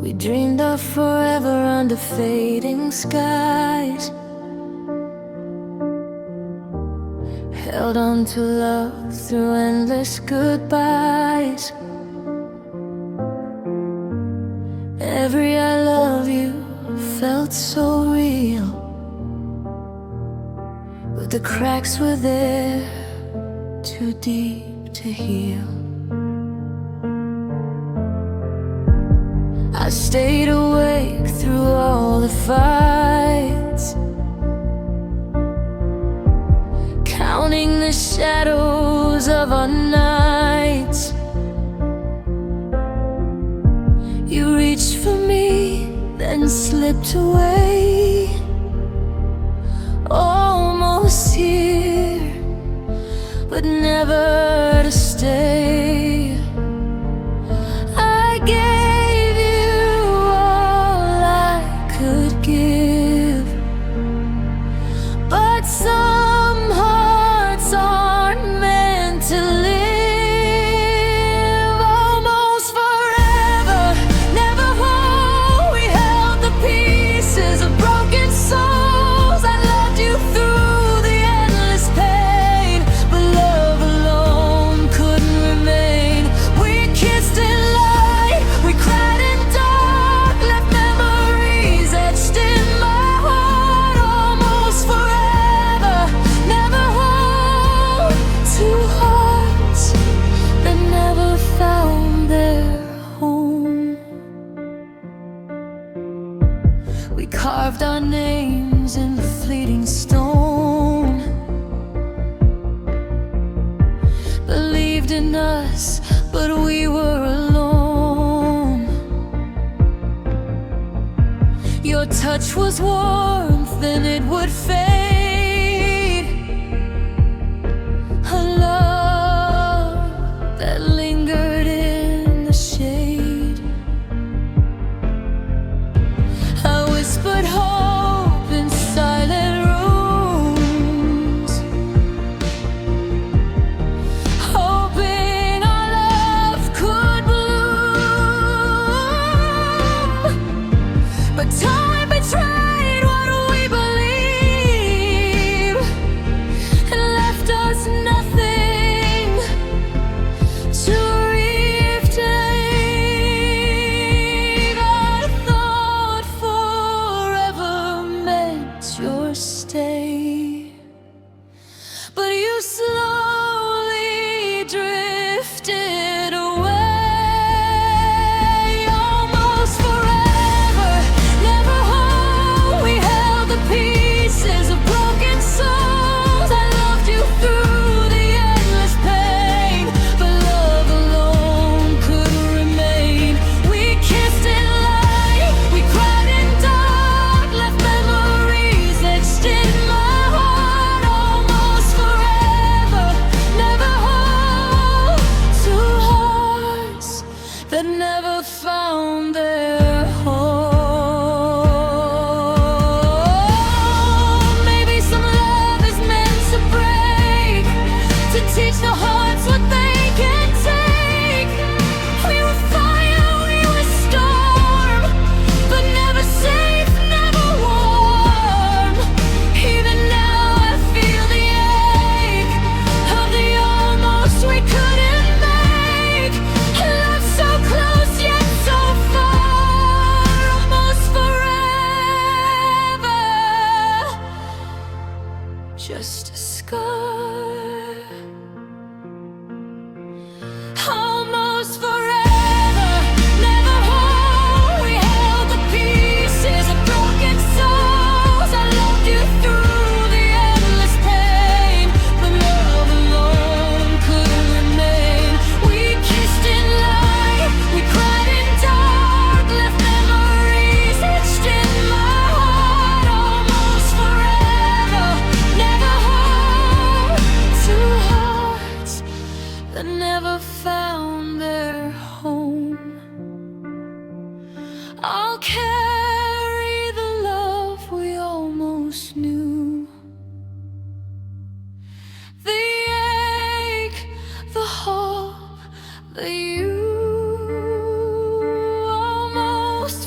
We dreamed of forever under fading skies, held on to love through endless goodbyes. Every I love you felt so real, but the cracks were there, too deep to heal. I stayed awake through all the fights, counting the shadows of our nights. You reached for me, then slipped away, almost here, but never to stay. I gave you all I could give, but some hearts aren't meant to live. Almost forever, never whole, we held the pieces of broken souls. I loved you through the endless pain, but love alone couldn't remain. We kissed in light, we cried in dark, left memories etched in my heart. Almost forever, never whole, two hearts that never found their home. We carved our names in the fleeting stone, believed in us, but we were alone. Your touch was warmth, then it would fade. A love that lingered in the shade. I whispered hope in silent rooms, hoping our love could bloom. But time betrayed what we believed, and left us nothing to retake. I thought forever meant your stay, but you slowly drifted away. Almost forever, never whole, we held the pieces of broken souls. I loved you through the endless pain, but love alone couldn't remain. We kissed in light, we cried in dark, left memories etched in my heart. Almost forever, never whole, two hearts that never found their home. Maybe some love is meant to break, to teach the hearts what they can take. We were fire, we were storm, but never safe, never warm. Even now I feel the ache of the almost we couldn't make. Love so close yet so far, almost forever, just a scar. Almost forever, never whole, we held the pieces of broken souls. I loved you through the endless pain, but love alone couldn't remain. We kissed in light, we cried in dark, left memories etched in my heart. Almost forever, never whole, two hearts that never found their home. I'll carry the love we almost knew, the ache, the hope that you almost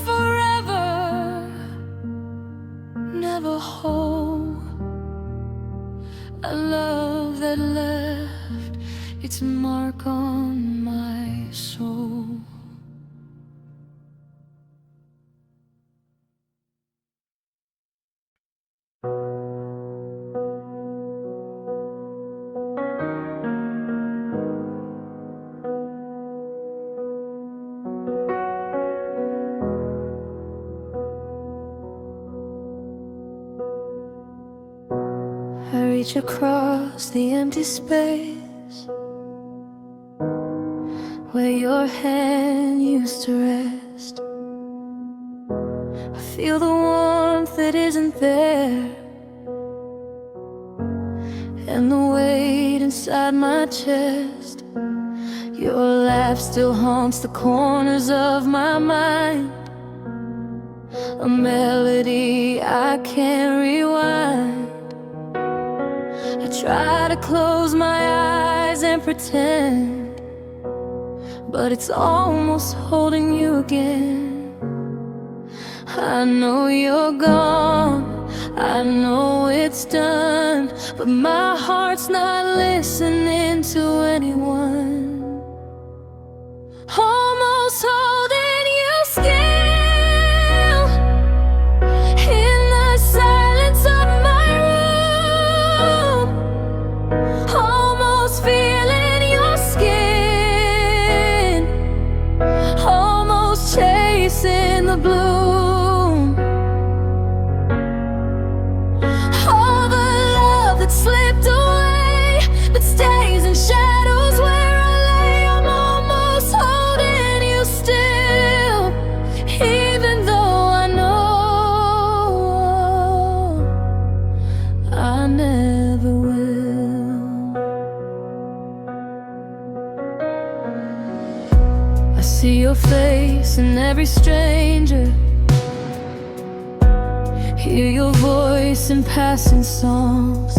reach across the empty space where your hand used to rest. I feel the warmth that isn't there, and the weight inside my chest. Your laugh still haunts the corners of my mind, a melody I can't rewind. I try to close my eyes and pretend, but it's almost holding you again. I know you're gone, I know it's done, but my heart's not listening to anyone. Almost holding you still in the silence of my room, almost feeling your skin, almost chasing the bloom. All the love that slipped away, but stays in shadows where I lay. I'm almost holding you still, even though I know I never will. I see your face in every stranger, hear your voice in passing songs.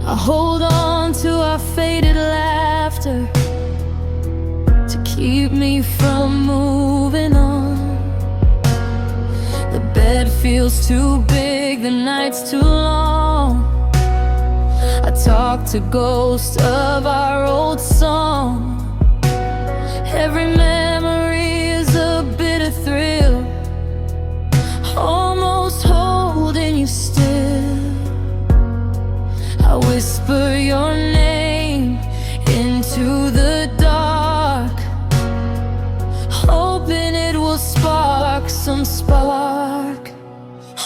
I hold on to our faded laughter to keep me from moving on. The bed feels too big, the night's too long. I talk to ghosts of our old song. Every memory is a bitter thrill, almost holding you still. I whisper your name into the dark, hoping it will spark some spark.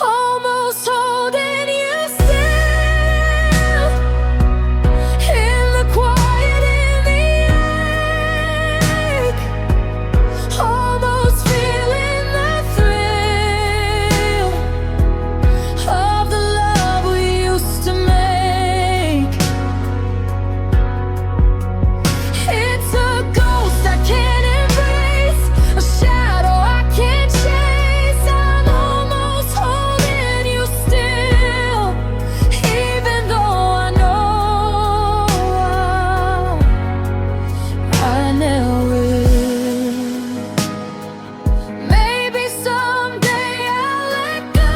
Almost holding you still in the quiet, in the ache, almost feeling the thrill of the love we used to make. It's a ghost I can't embrace, a shadow I can't chase. I'm almost holding you still, even though I know I never will. Maybe someday I'll let go.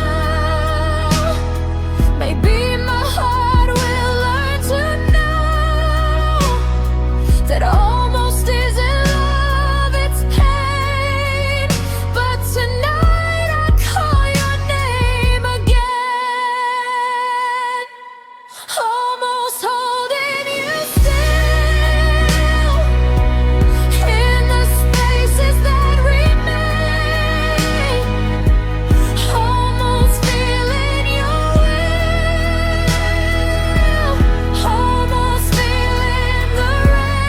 Maybe my heart will learn to know that almost isn't love, it's pain. But tonight I call your name again. Almost holding you still in the spaces that remain, almost feeling your will, almost feeling the rain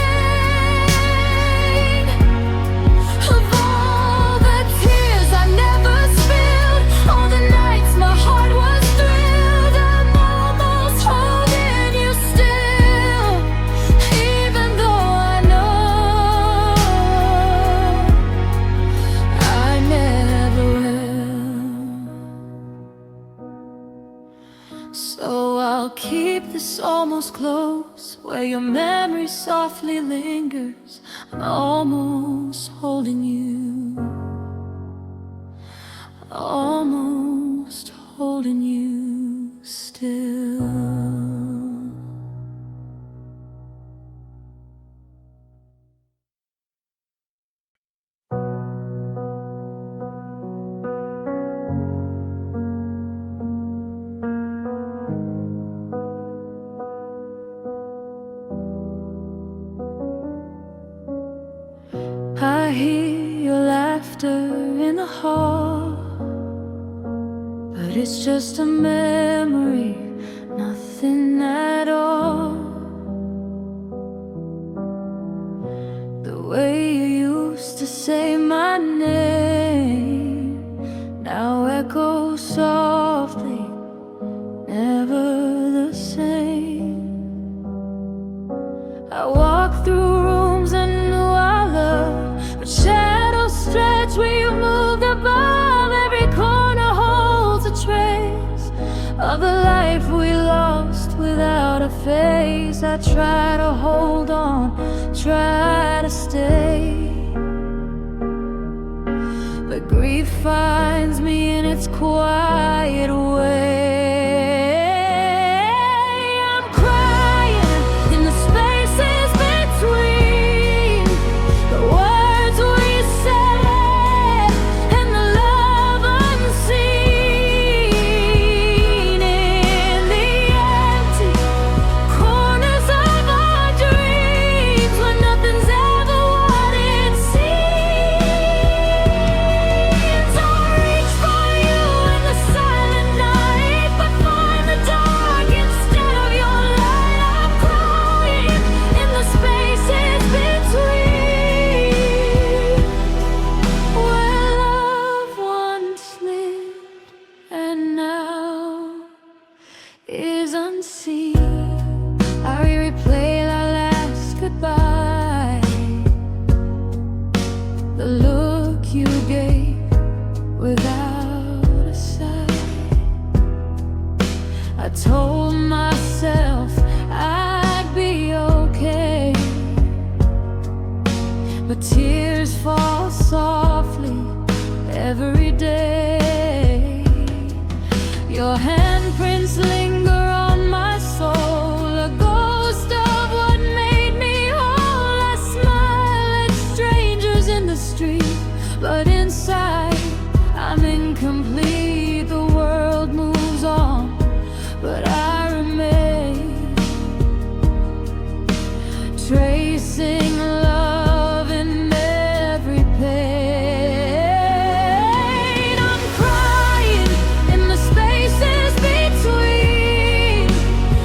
of all the tears I never spilled, all the nights my heart was thrilled. I'm almost holding you still, even though I know I never will. So I'll keep this almost close, where your memory softly lingers. I'm almost holding you, almost holding you still. I hear your laughter in the hall, but it's just a memory say my name now echoes softly, never the same. I walk through rooms I knew I loved, but shadows stretch where you moved above. Every corner holds a trace of the life we lost without a face. I try to hold on, try to stay, but grief finds me in its quiet way. I'm crying in the spaces between the words we said and the love unseen. In the empty corners of our dreams, where nothing's ever what it seems. I reach for you in the silent night, but find the dark instead of your light. I'm crying in the spaces between where love once lived and now is unseen. I replay our last goodbye, the look you gave without a sigh. I told myself I'd be okay, but tears fall softly every day. Your handprints linger on my soul, a ghost of what made me whole. I smile at strangers in the street, but inside I'm incomplete. The world moves on, but I remain, tracing love in every pain. I'm crying in the spaces between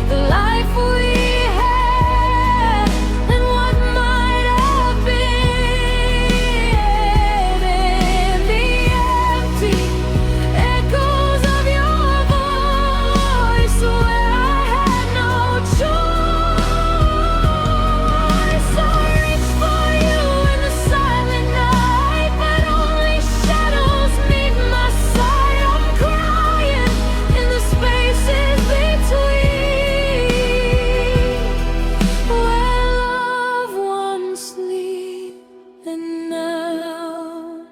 the life we had and what might have been. In the empty echoes of your voice, where I had no choice. I reach for you in the silent night, but only shadows meet my sight. I'm crying in the spaces between where love once lived and now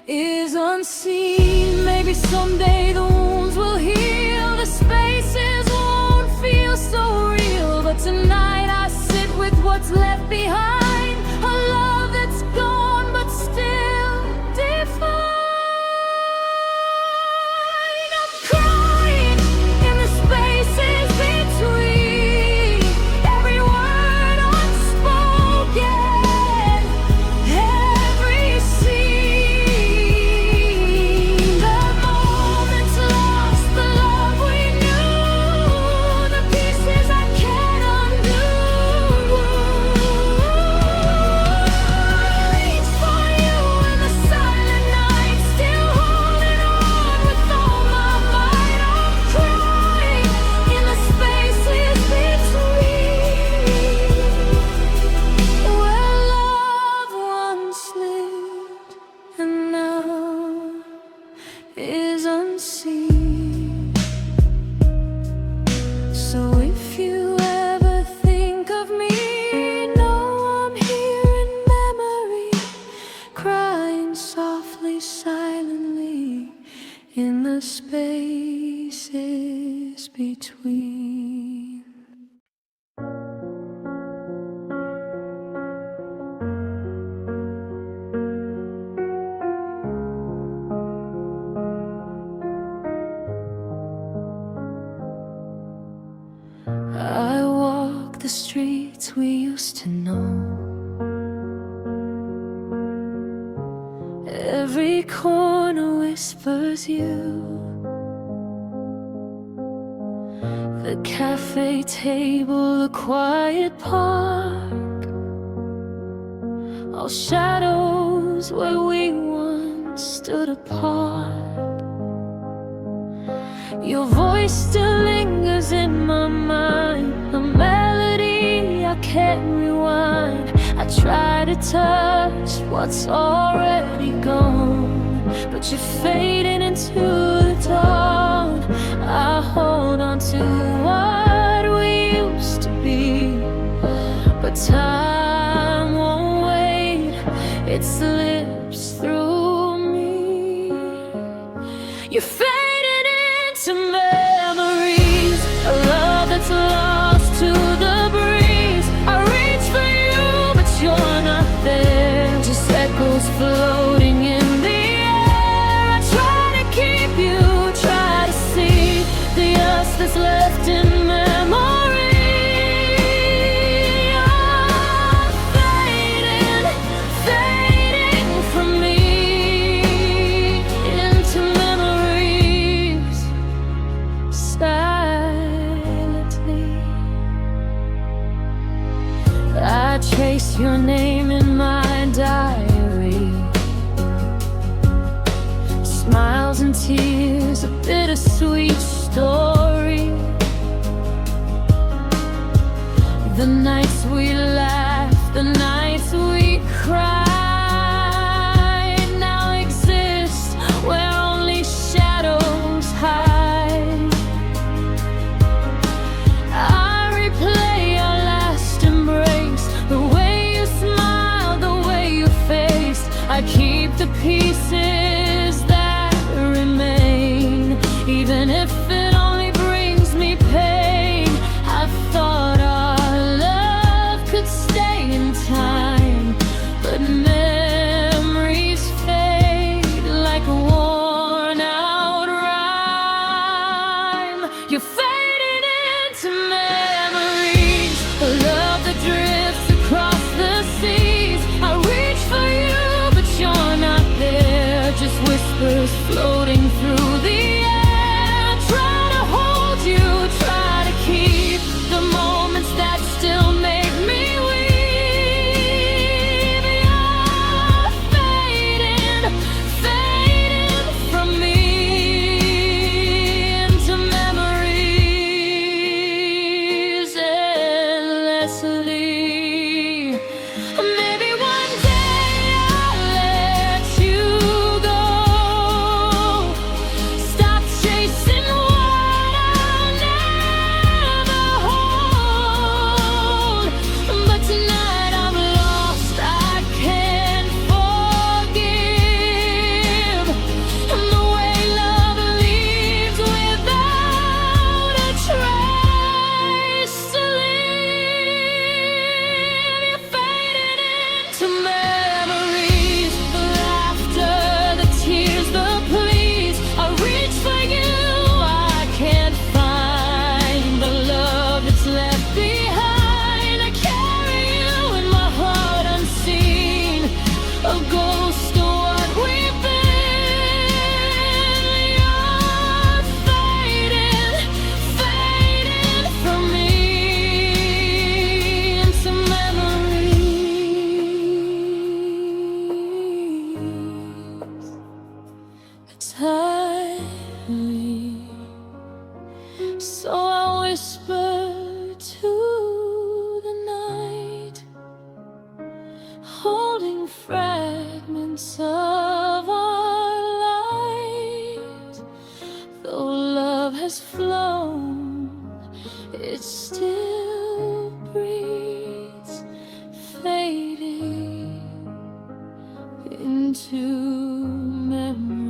is unseen. Maybe someday the wounds will heal, the spaces won't feel so real. But tonight I sit with what's left behind, a love that's gone but still defined. I'm crying in the spaces between every word unspoken, every scene, the moments lost, the love we knew, the pieces I can't undo. I reach for you in the silent night, still holding on with all my might. I'm crying in the spaces between where love once lived and now is unseen. So if you ever think of me, know I'm here in memory, crying softly, silently in the spaces between. I walk the streets we used to know, every corner whispers you. The cafe table, the quiet park, all shadows where we once stood apart. Your voice still lingers in my mind, a melody I can't rewind. I try to touch what's already gone, but you're fading into the dawn. I hold on to what we used to be, but time won't wait, it slips through me. You're fading into memories, a love that's lost to the breeze. I reach for you, but you're not there, just echoes floating in the air. I try to keep you, try to see the us that's left in memory. I trace your name in my diary, smiles and tears, a bittersweet story. The nights we laughed, the nights we cried, now exist where only shadows hide. I replay our last embrace, the way you smiled, the way you faced. I keep the pieces that remain, even if it only brings me pain. I thought our love could stay in time, but memories fade like a worn out rhyme. You're fading into memories, a love that drifts across the seas. I reach for you, but you're not there, just whispers floating through the air. Try to hold you, try to keep the moments that still make me weep. You're fading, fading from me into memories endlessly. Maybe one day I'll let you go, stop chasing what I'll never hold. But tonight I'm lost, I can't forgive the way love leaves without a trace to leave. You're fading into memories, the laughter, the tears, the pleas. I reach for you, I can't find the love that's left behind. I carry you in my heart unseen, a ghost of what we've been. You're fading, fading from me into memories. Tightly, so I whisper to the night, holding fragments of our light. Though love has flown, it still breathes, fading into memories.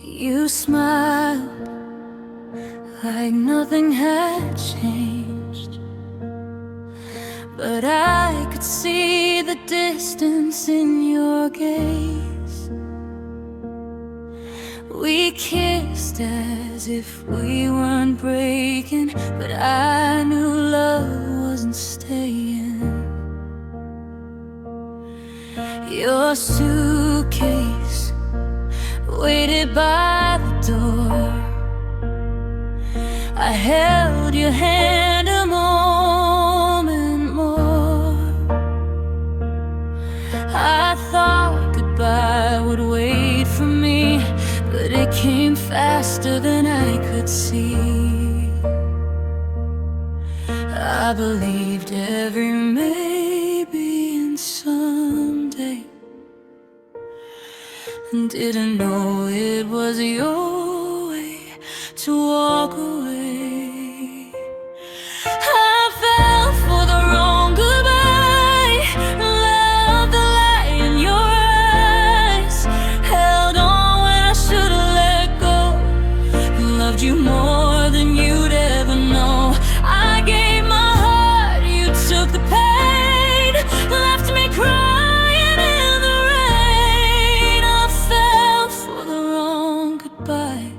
You smiled like nothing had changed, but I could see the distance in your gaze. We kissed as if we weren't breaking, but I knew love wasn't staying. Your suitcase waited by the door. I held your hand a moment more. I thought goodbye would wait for me, but it came faster than I could see. I believed every maybe and someday, and didn't know it was your way to walk away. I fell for the wrong goodbye, loved the light in your eyes, held on when I should've let go, loved you more than you'd ever know. I gave my heart, you took the pain, left me crying in the rain. I fell for the wrong goodbye,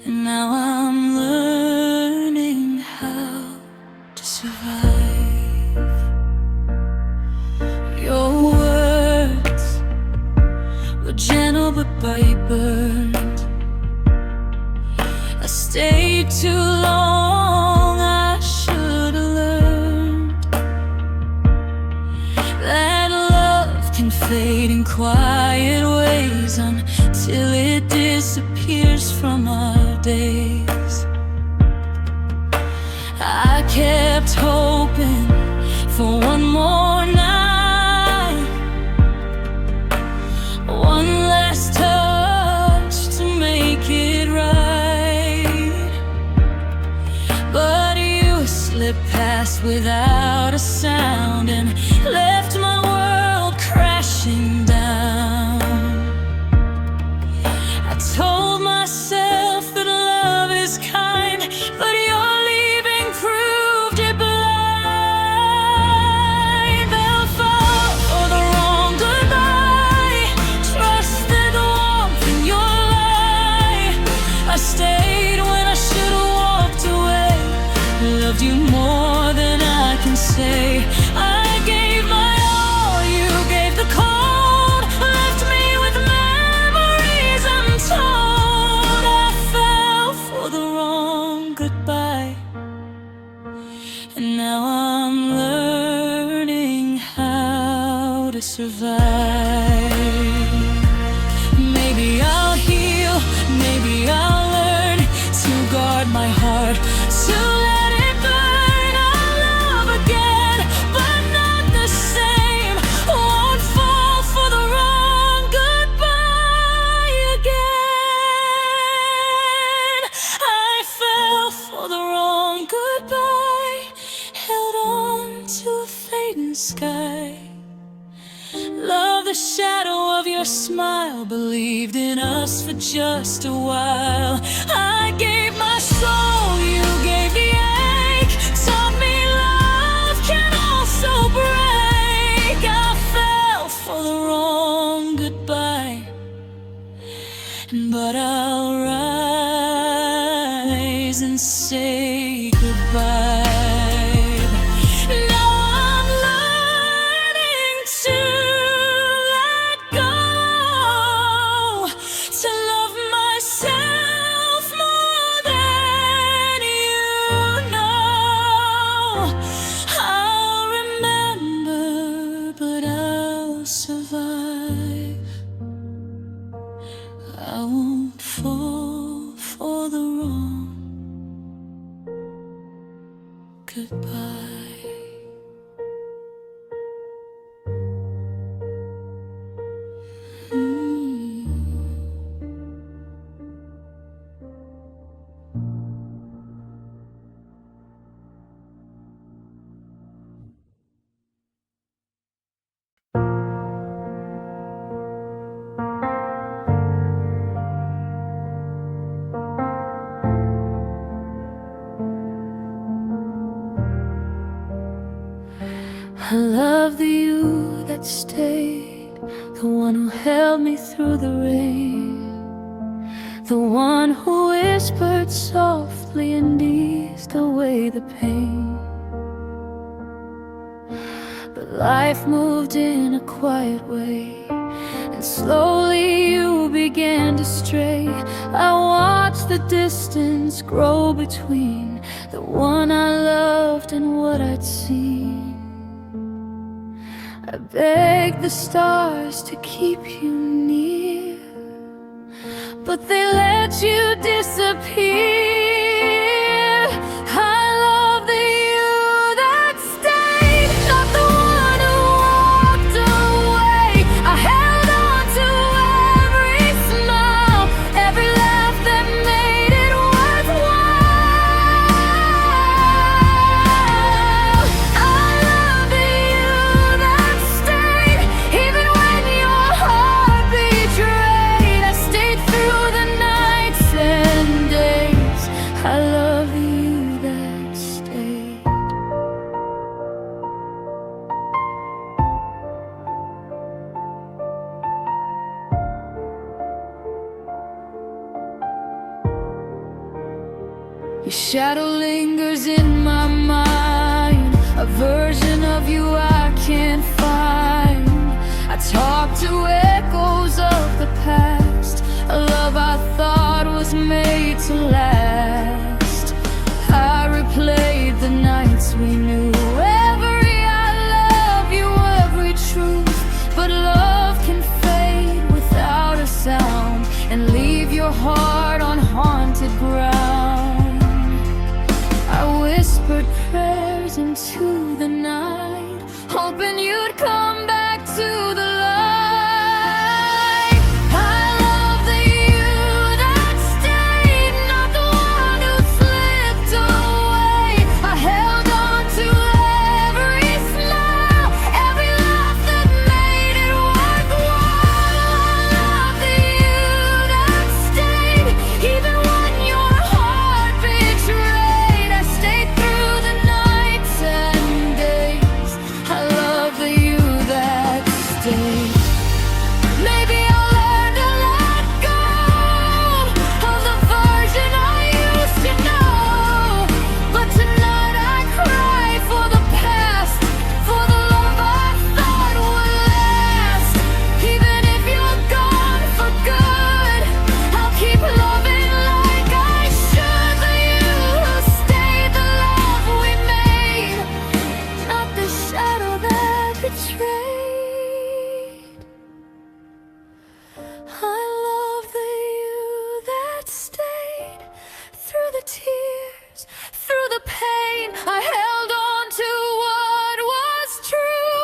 and now I'm learning how to survive. Your words were gentle but burned. I stayed too long, I should've learned that love can fade in quiet ways until it disappears from our days. I kept hoping for one more night, one last touch to make it right. But you slipped past without a sound and left my world crashing down. I told myself that love is kind, but your leaving proved it blind. Fell for the wrong goodbye, trusted the warmth in your lie. I stayed when I should've walked away, loved you more than I can say. I gave my all, you gave the cold, left me with memories untold. I fell for the wrong goodbye, and now I'm learning how to survive. Maybe I'll heal, maybe I'll learn to guard my heart, to let it burn. I'll love again, but not the same. Won't fall for the wrong goodbye again. I fell for the wrong goodbye, held on to a fading sky. Love the shadow of your smile, believed in us for just a while. I gave my soul, you gave the ache, taught me love can also break. I fell for the wrong goodbye, but I'll rise and say goodbye. Now I'm learning to let go, to love myself more than you know. I'll remember, but I'll survive. I won't fall for the wrong goodbye. I love the you that stayed, the one who held me through the rain. the one who whispered softly and eased away the pain. But life moved in a quiet way, and slowly you began to stray. I watched the distance grow between the one I loved and what I'd seen. I begged the stars to keep you near, but they let you disappear. I love the you that stayed, not the one who walked away. I held on to every smile, every laugh that made it worthwhile. I love the you that stayed, even when your heart betrayed. I stayed through the nights and days. I love the you that stayed. Your shadow lingers in my mind, a version of you I can't find. I talk to echoes of the past, a love I thought was made to last. I replayed the nights we knew, every I love you, every truth. But love can fade without a sound and leave your heart on haunted ground. I whispered prayers into the night, hoping you'd come back to the light. I love the you that stayed, not the one who slipped away. I held on to every smile, every laugh that made it worthwhile. I love the you that stayed, even when your heart betrayed. I stayed through the nights and days. I love the you that stayed. Maybe I'll learn to let go of the version I used to know. But tonight I cry for the past, for the love I thought would last. Even if you're gone for good, I'll keep loving like I should. The you who stayed, the love we made, not the shadow that betrayed. I love the you that stayed, through the tears, through the pain. I held on to what was true,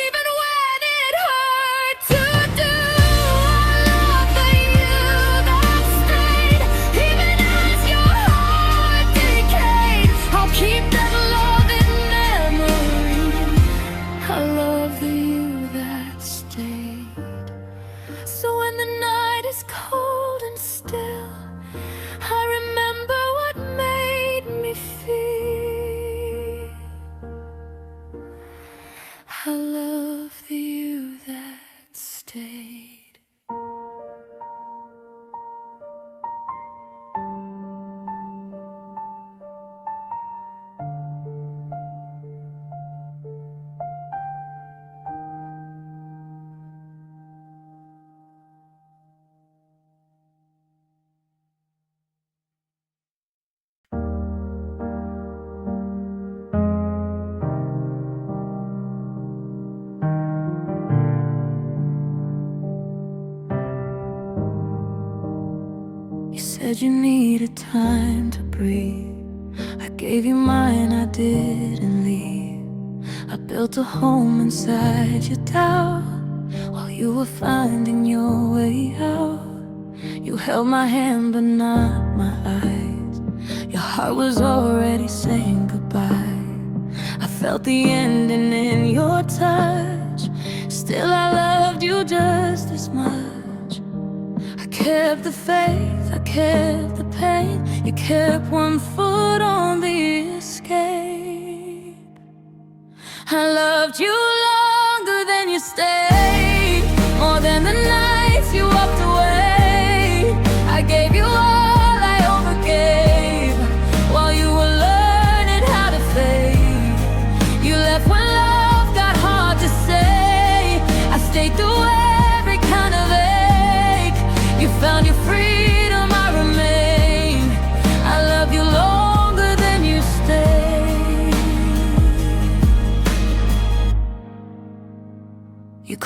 even when it hurt to do. I love the you that stayed, even as your heart decayed. I'll keep that love in memory. I love the you that stayed. So when the night is cold and still, I remember what made me feel. I love the you that stayed. You said you needed time to breathe. I gave you mine, I didn't leave. I built a home inside your doubt, while you were finding your way out. You held my hand but not my eyes. Your heart was already saying goodbye. I felt the ending in your touch. Still I loved you just as much. I kept the faith, I kept the pain. You kept one foot on the escape. I loved you longer than you stayed, more than the nights you walked away. I gave you all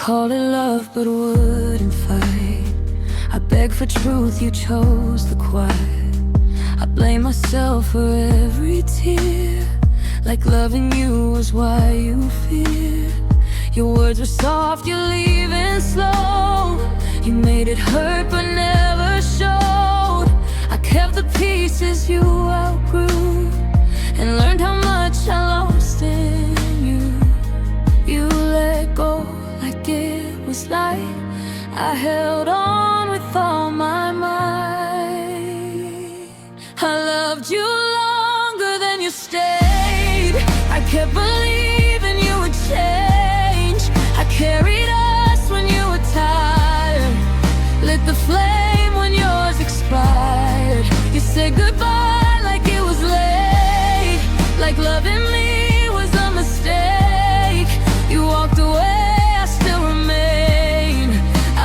call it love but wouldn't fight. I beg for truth, you chose the quiet. I blame myself for every tear, like loving you was why you feared. Your words were soft, you're leaving slow. You made it hurt but never showed. I kept the pieces you outgrew and learned how much I lost in you. You let go like it was light. I held on with all my might. I loved you longer than you stayed. I kept believing you would change. I carried us when you were tired, lit the flame when yours expired. You said goodbye like it was late, like loving me was a mistake. You walked away, I still remain.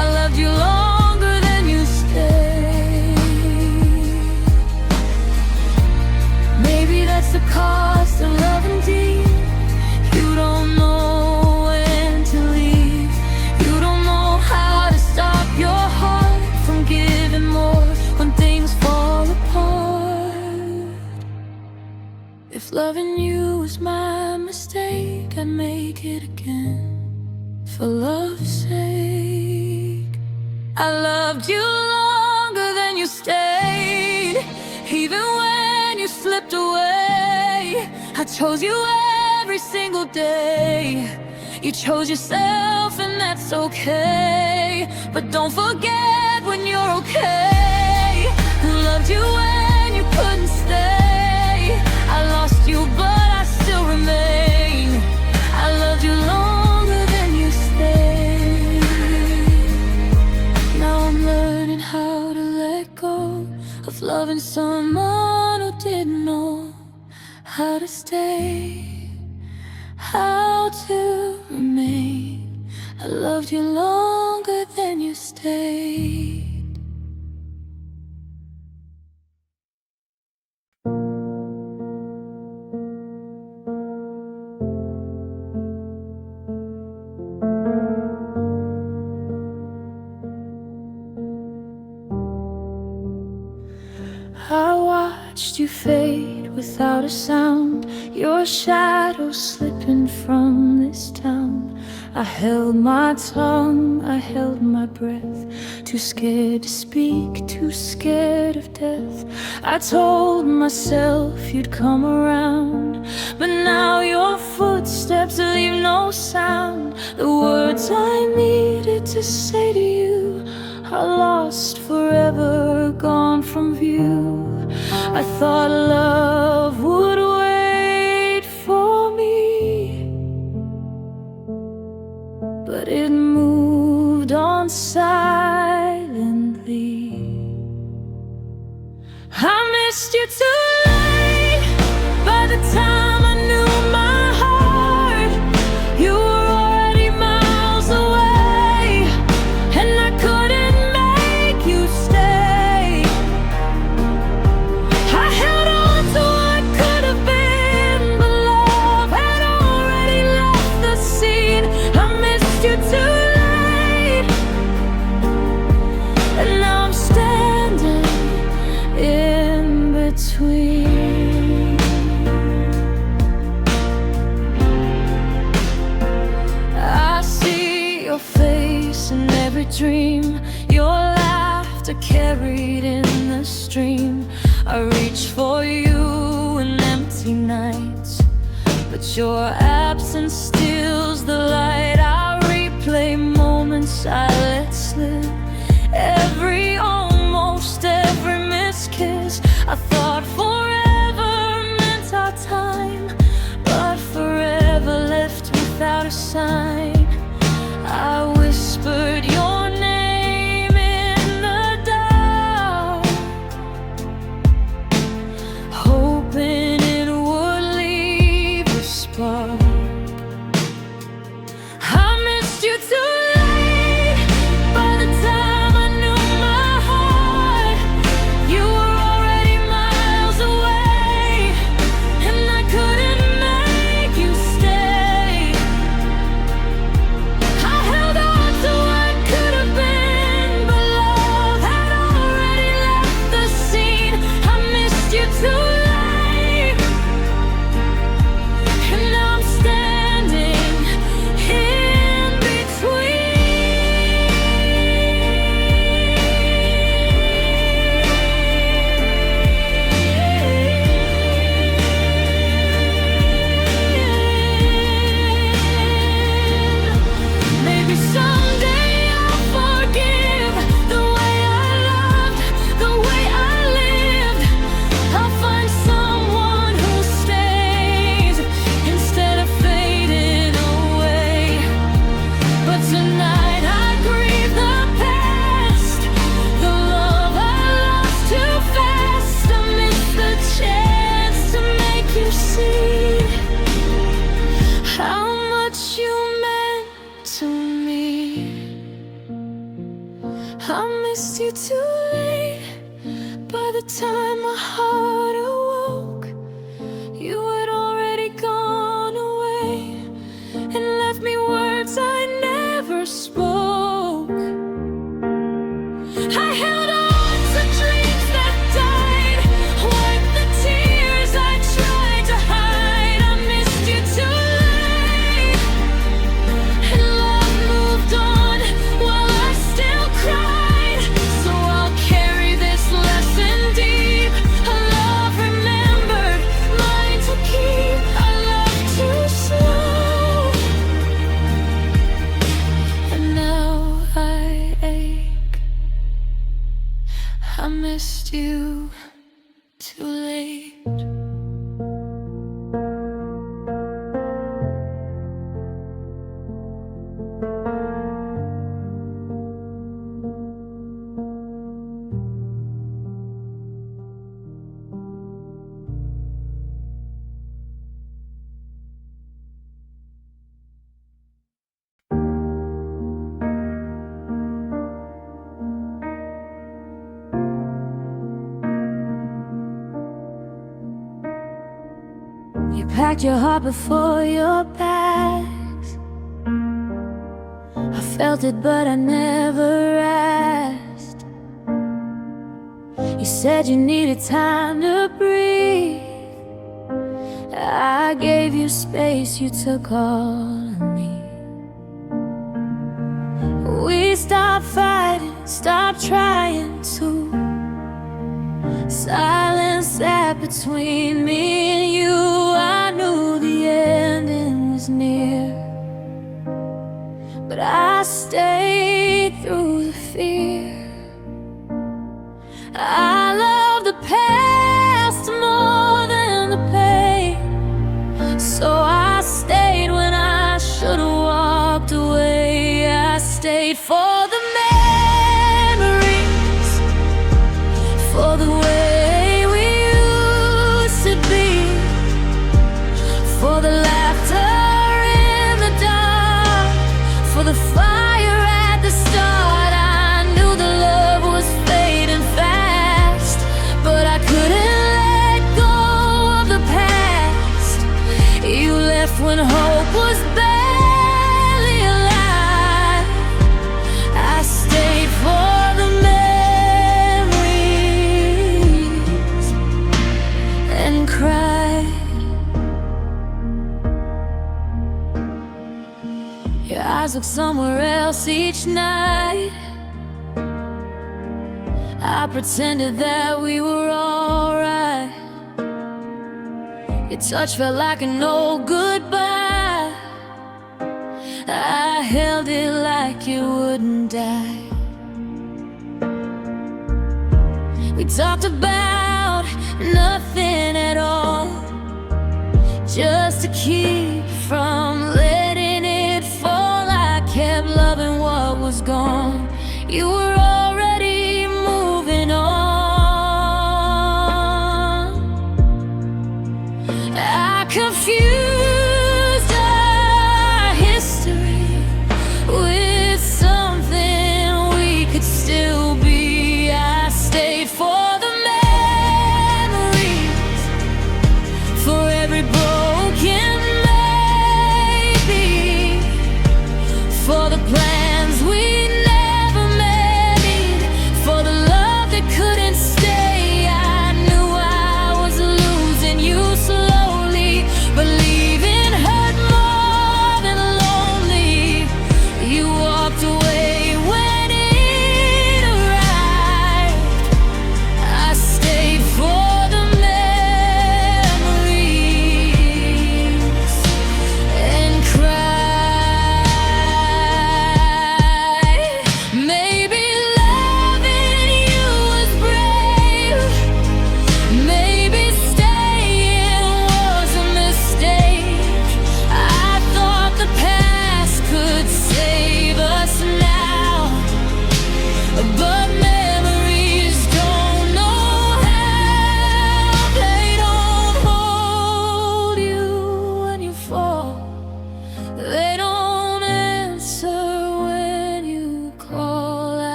I loved you longer than you stayed. Maybe that's the cost of loving deep. You don't know when to leave. You don't know how to stop your heart from giving more when things fall apart. If loving you was my mistake, I'd make it again, for love's sake. I loved you longer than you stayed, even when you slipped away. I chose you every single day. You chose yourself and that's okay, but don't forget when you're okay. I loved you when you couldn't stay. I lost you but I still remain. I loved you longer than you stayed. Now I'm learning how to let go of loving someone who didn't know how to stay, how to remain. I loved you longer than you stayed. I watched you fade without a sound, your shadow slipping from this town. I held my tongue, I held my breath, too scared to speak, too scared of death. I told myself you'd come around, but now your footsteps leave no sound. The words I needed to say to you are lost forever, gone from view. I thought love would wait for me, but it moved on silently. I missed you too late. By the time I knew my heart, you were already miles away, and I couldn't make you stay. I held on to what could have been, but love had already left the scene. I missed you too late, and now I'm standing in between. I see your face in every dream, your laughter carried in the stream. I reach for you in empty nights, but your absence steals the light. I replay moments I let slip, almost every missed kiss. I thought forever meant our time, but forever left without a sign. I whispered your name in the dark, hoping it would leave a spark. I missed you too late. By the time I knew my heart, you were already miles away, and I couldn't make you stay. time my heart awoke, you had already gone away and left me words I never spoke. I held on to dreams that died, wiped the tears I tried to hide. I missed you too late, and love moved on while I still cried. So I'll carry this lesson deep, a love remembered, mine to keep. I love too slow, and now I ache. I missed you too late. You packed your heart before your bags. I felt it, but I never asked. You said you needed time to breathe. I gave you space, you took all of me. We stopped fighting, stopped trying to. Silence sat between me and you. I knew the ending was near, but I stayed through the fear. I love the past more than the pain, so I stayed when I should've walked away. I stayed for the memories, for the way we used to be, for the laughter in the dark, for the fire at the start. I knew the love was fading fast, but I couldn't let go of the past. You left when hope was barely alive. I stayed for the memories and cried. Your eyes look somewhere else each night. I pretended that we were alright. Your touch felt like an old goodbye. I held it like it wouldn't die. We talked about nothing at all, just to keep from letting it fall. I kept loving what was gone. You were already moving on. I confused our history with something we could still be. I stayed for the memories, for every broken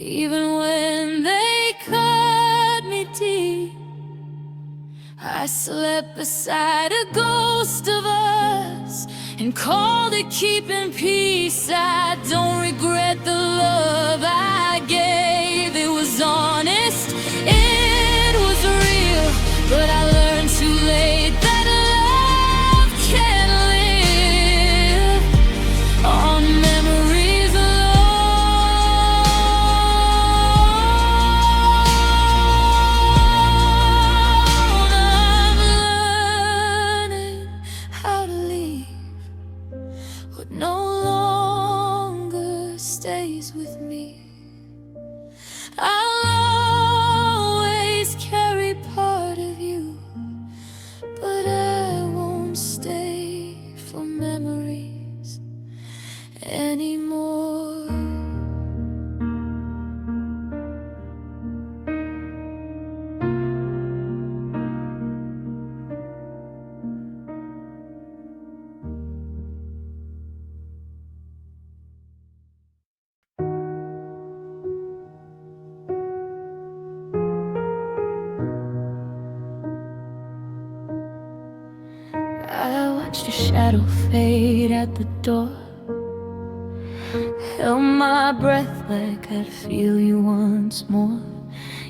Even when they cut me deep, I slept beside a ghost of us and called it keeping peace. I don't regret the love I gave. It was honest, it was real, but I learned too late that love can't live on memories alone. I'm learning how to leave what no longer stays with me. I'll always carry part of you, but I won't stay for memories anymore. I watched your shadow fade at the door, held my breath like I'd feel you once more.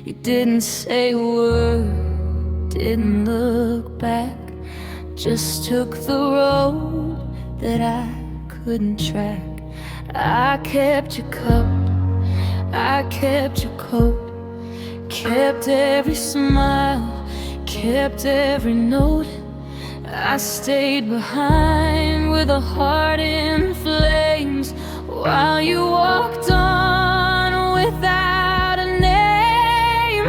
You didn't say a word, didn't look back, just took the road that I couldn't track. I kept your cup, I kept your coat, kept every smile, kept every note. I stayed behind with a heart in flames while you walked on without a name.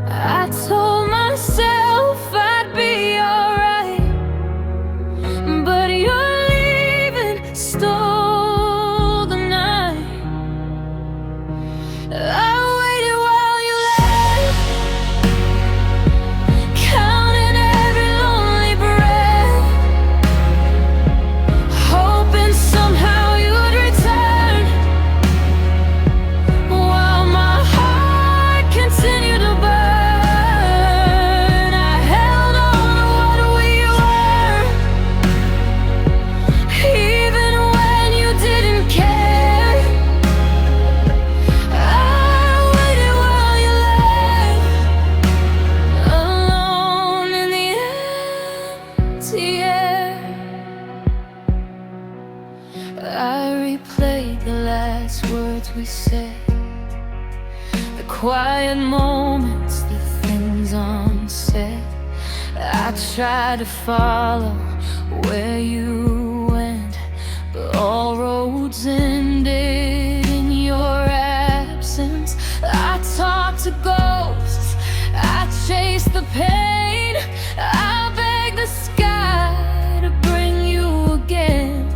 I told myself I'd be alright, but your leaving stole the night. I waited while you left, counting every lonely breath, hoping somehow you'd return, while my heart continued to burn. I held on to what we were, even when you didn't care. I waited while you left, alone in the empty air. I replayed the last words we said, the quiet moments, the things unsaid. I tried to follow where you went, but all roads ended in your absence. I talked to ghosts, I chased the pain, I begged the sky to bring you again.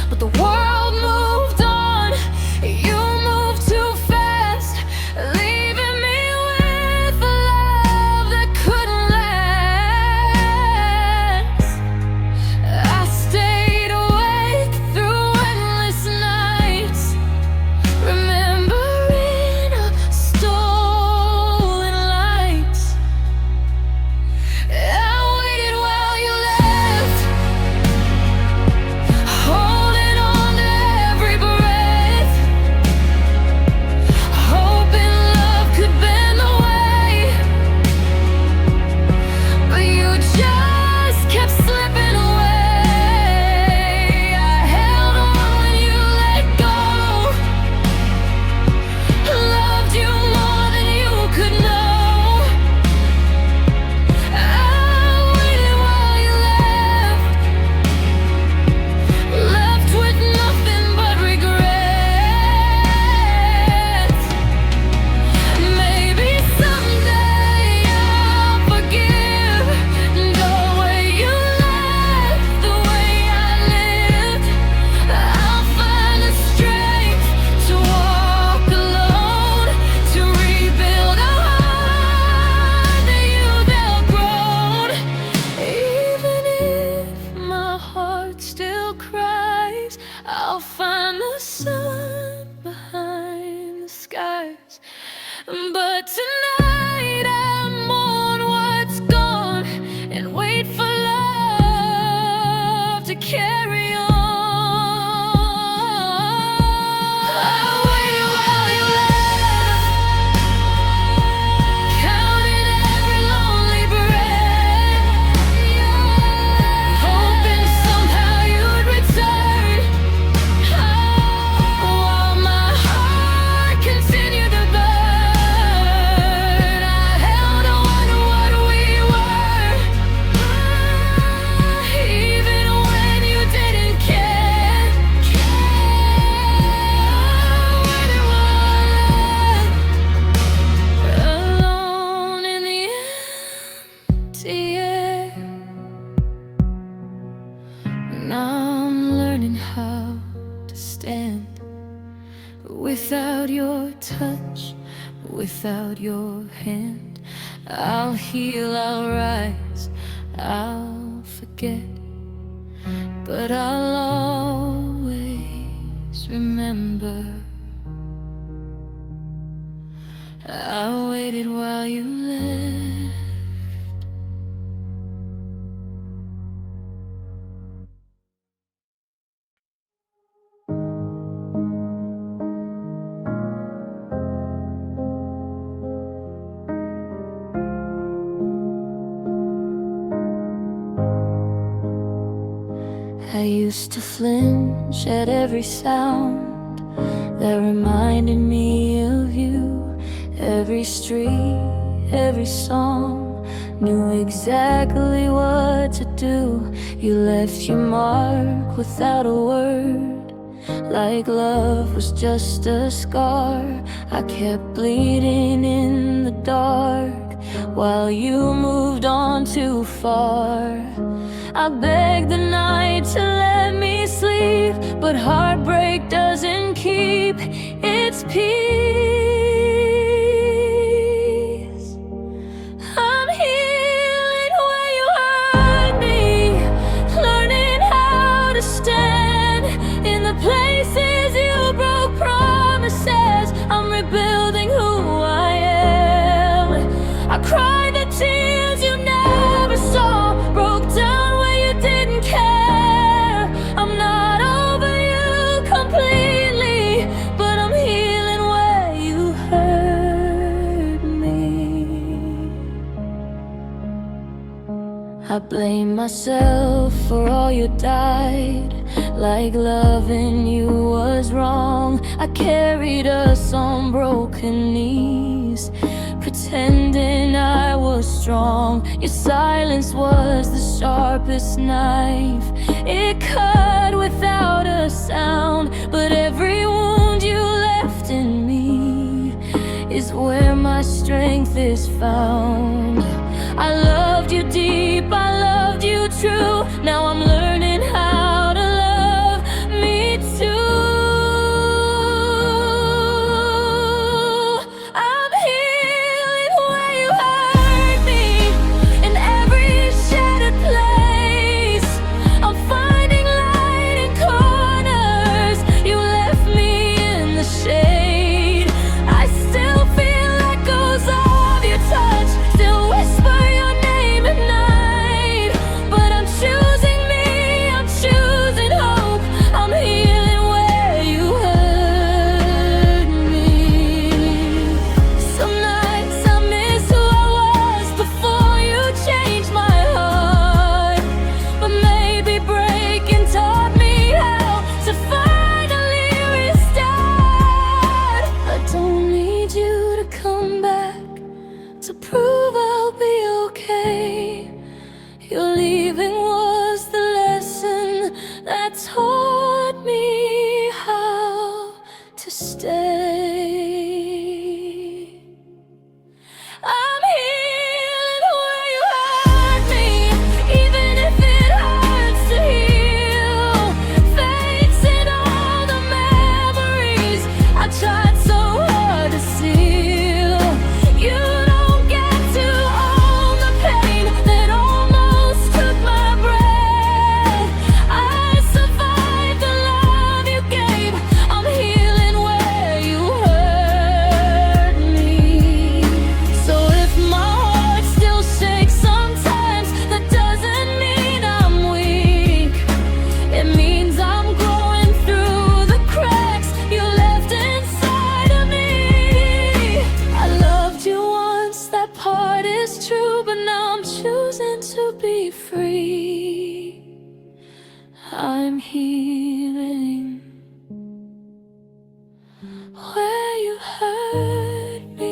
But the world moved on, you moved too fast, leaving me with a love that couldn't last. I stayed awake through endless nights, Without your touch, without your hand, I'll heal, I'll rise, I'll forget. But I'll always remember I waited while you left. I used to flinch at every sound that reminded me of you. Every street, every song knew exactly what to do. You left your mark without a word, like love was just a scar. I kept bleeding in the dark while you moved on too far. I begged the night to let me sleep, but heartbreak doesn't keep its peace. I'm healing where you hurt me, learning how to stand in the places you broke promises. I'm rebuilding who I am. I cried the tears you never saw, broke down where you didn't care. I'm not over you completely, but I'm healing where you hurt me. I blame myself for all you died, like loving you was wrong. I carried us on broken knees, pretending I was strong. Your silence was the sharpest knife, it cut without a sound. But every wound you left in me is where my strength is found. I loved you deep, I loved you true. Now I'm learning how to love me too. I'm healing where you hurt me, in every shattered place. I'm finding light in corners you left me in the shade. I still feel echoes of your touch, still whisper your name at night. But I'm choosing me, I'm choosing hope. I'm healing where you hurt me. Some nights I miss who I was before you changed my heart. But maybe breaking taught me how to finally restart. I don't need you to come back to prove I'll be okay. Your leaving was the lesson that taught me how to stay. I'm healing where you hurt me, even if it hurts to heal. Facing all the memories I tried so hard to seal. You don't get to own the pain that almost took my breath. I survived the love you gave. I'm healing where you hurt me. So if my heart still shakes sometimes, that doesn't mean I'm weak. It means I'm growing through the cracks you left inside of me. I loved you once, that part is true, but now I'm choosing to be free. I'm healing where you hurt me.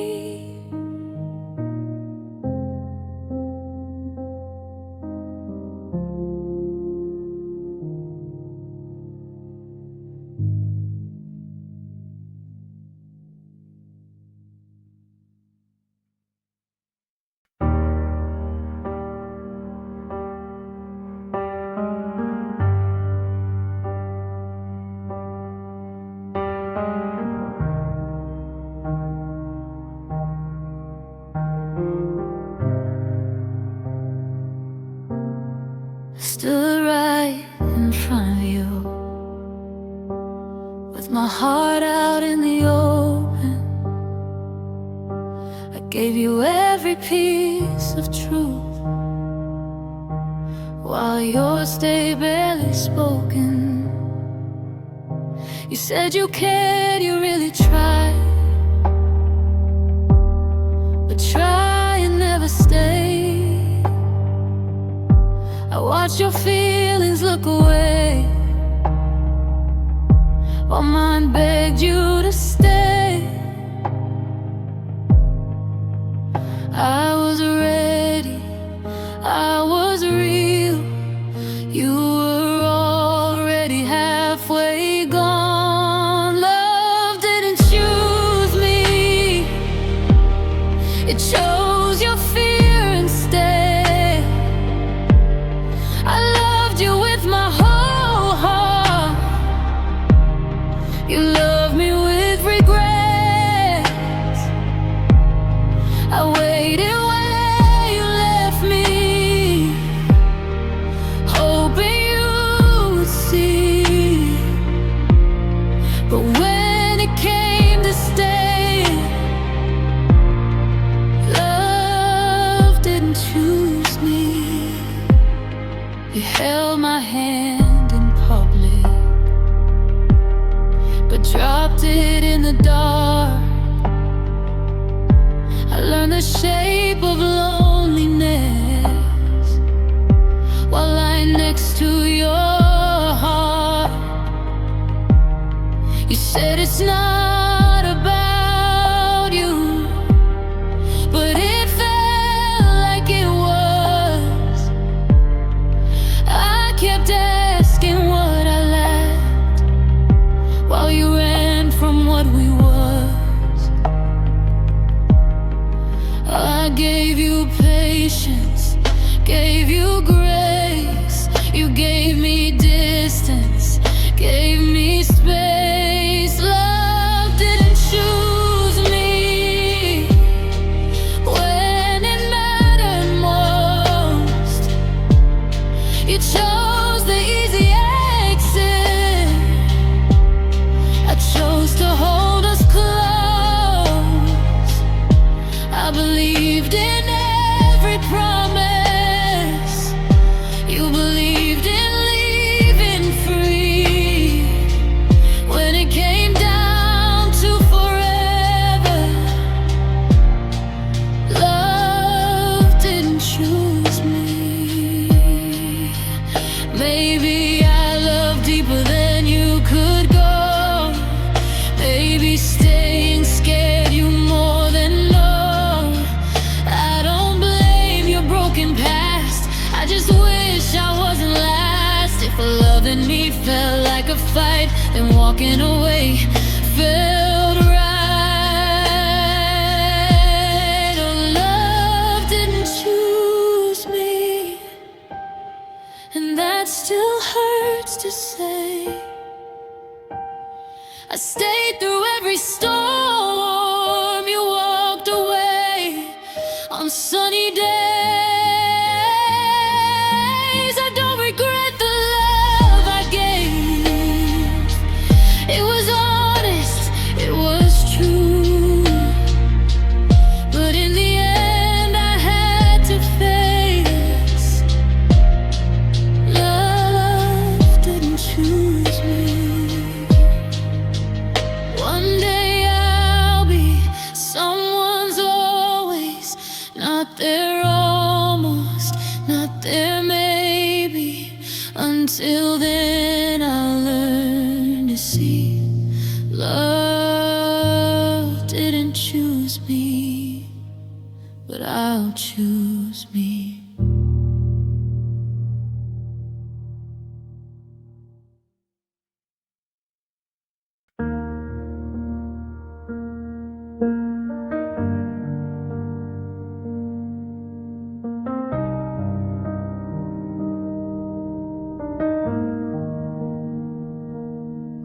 gave you every piece of truth, while yours stayed barely spoken. You said you cared, you really tried, but try and never stay. I watched your feelings look away, while mine begged you to stay. I was ready, I was real. You were already halfway gone. Love didn't choose me, it chose your fear instead. I loved you with my whole heart, you loved me with regrets. I waited where you left me, hoping you would see. But when it came to stay, love didn't choose me. You held my hand in public, but dropped it in the dark. I learned the shape of loneliness while lying next to your heart. You said it's not about you, but it felt like it was. I kept asking what I lacked, while you ran from what we were. I gave you patience, gave you grace. You gave me distance, gave me space. Love didn't choose me when it mattered most. You chose the easy exit, I chose to hold us close. I believed in every promise, you believed in leaving free. When it came down to forever, love didn't choose me. Maybe I loved deeper than you could go. Maybe staying scared you more than love. I don't blame your broken past, I just wish I wasn't last. If loving me felt like a fight, then walking away felt right. Oh, love didn't choose me, and that still hurts to say. I stayed through every storm, you walked away on sunny days. I don't regret the love I gave. It was honest, it was true, but in the end I had to face. Love didn't choose me. One day I'll be someone's always, not there almost, not there maybe. Until then I'll learn to see love didn't choose me, but I'll choose me.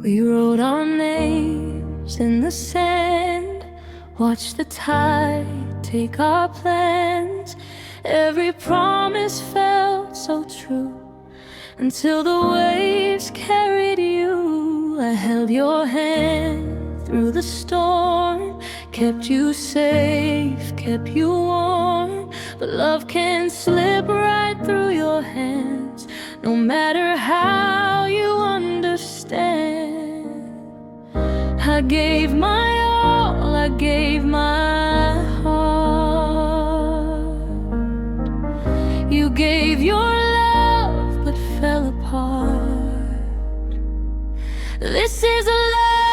We wrote our names in the sand, watched the tide take our plans. Every promise felt so true, until the waves carried you. I held your hand through the storm, kept you safe, kept you warm. But love can slip right through your hands, no matter how you understand. I gave my all, I gave my heart. You gave your love but fell apart. This is a love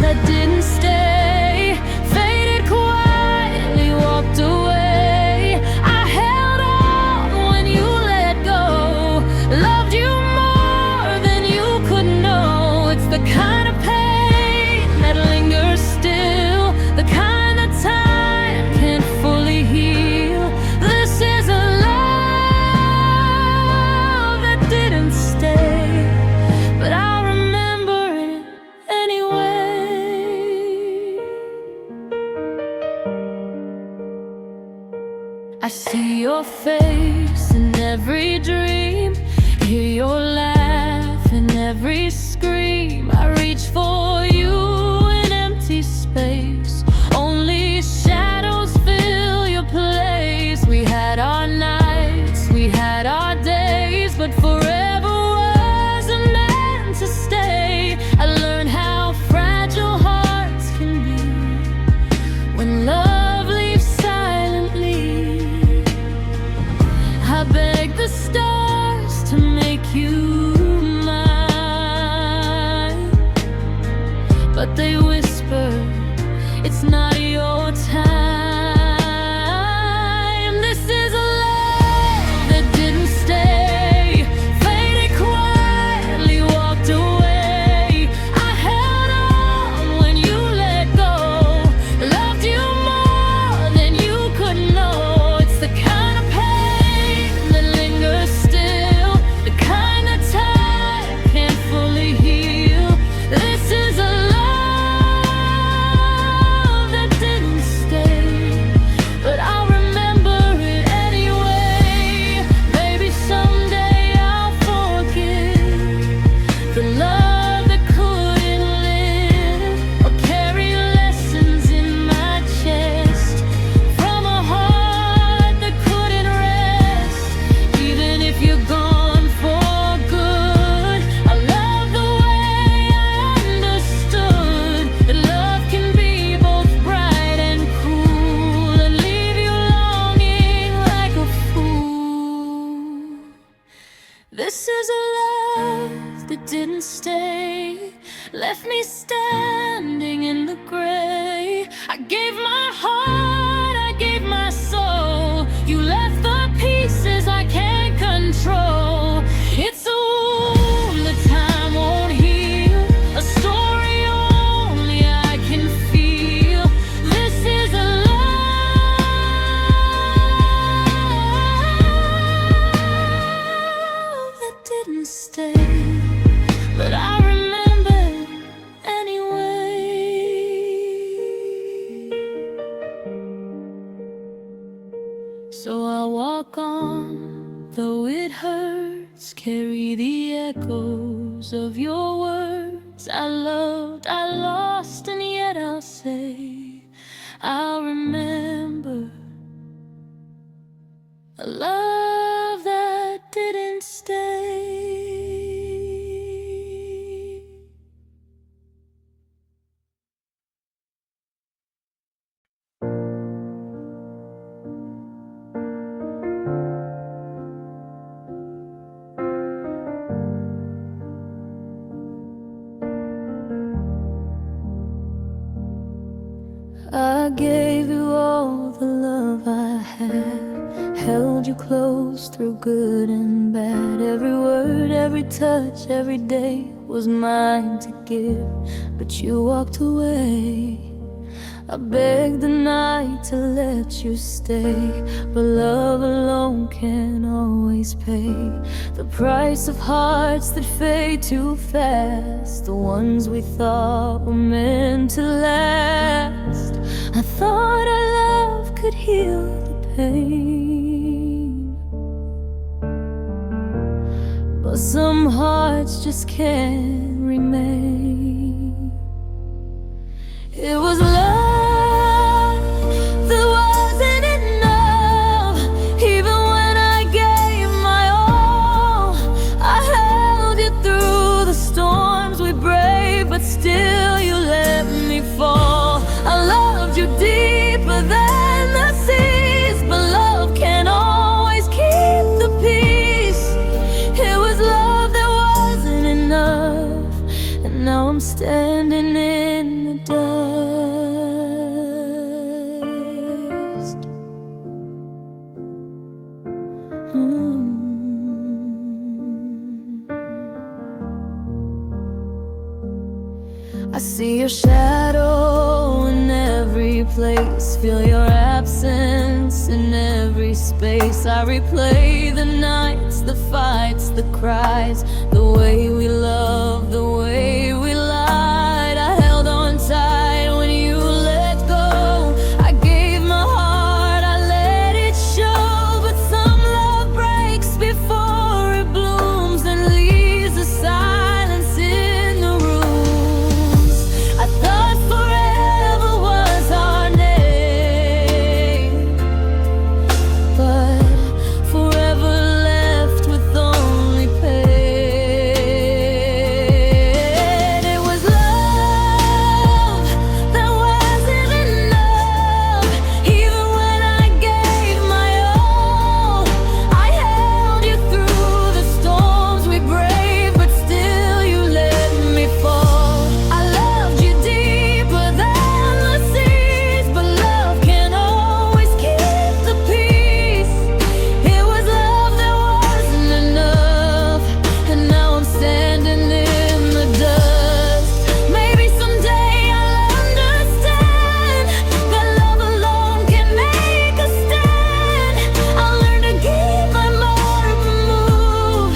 that didn't stay, faded quietly, walked away. I held on when you let go, loved you more than you could know. It's the kind of pain that lingers still, the kind that time can't fully heal. This is a love that didn't stay, but I remember it anyway. I see your face in every dream, hear your laugh in every scream. I reach for you in empty space, only shadows fill your place. We had our nights, we had our days, but forever wasn't meant to stay. I learned how fragile hearts can be when love leaves silently. I beg the stars to make you mine, but they whisper it's not your time. This is a love that didn't stay, faded quietly, walked away. I held on when you let go, loved you more than you could know. It's the kind of pain that lingers still, the kind that time can't fully heal. This is a love that didn't stay, but I'll remember it anyway. Maybe someday I'll forgive the love that couldn't live, or carry lessons in my chest from a heart that couldn't rest. Even if you're gone for good, I love the way I understood that love can be both bright and cruel, and leave you longing like a fool. This is a love that didn't stay, left me standing in the gray. I gave my heart, I gave my soul. You left the pieces I can't control. It's a wound that time won't heal, a story only I can feel. This is a love that didn't stay, but I remember it anyway. So I'll walk on, though it hurts, carry the echoes of your words. I loved, I lost, and yet I'll say, I'll remember a love that didn't stay. I gave you all the love I had, held you close through good and bad. Every word, every touch, every day was mine to give, but you walked away. I begged the night to let you stay, but love alone can always pay the price of hearts that fade too fast, the ones we thought were meant to last. I thought our love could heal the pain, but some hearts just can't remain. It was love that wasn't enough. Even when I gave my all, I held you through the storms we braved, but still you let me fall. I loved you deeper than the seas, but love can't always keep the peace. It was love that wasn't enough, and now I'm standing in the dust. I see your shadow in every place, feel your absence in every space. I replay the nights, the fights, the cries, the way we loved, the way we lied. I held on tight when you let go. I gave my heart, I let it show. But some love breaks before it blooms and leaves a silence in the rooms. I thought forever was our name, but forever left with only pain. It was love that wasn't enough. Even when I gave my all, I held you through the storms we braved, but still you let me fall. I loved you deeper than the seas, but love can't always keep the peace. It was love that wasn't enough, and now I'm standing in the dust. Maybe someday I'll understand that love alone can make a stand. I'll learn to keep my motor move,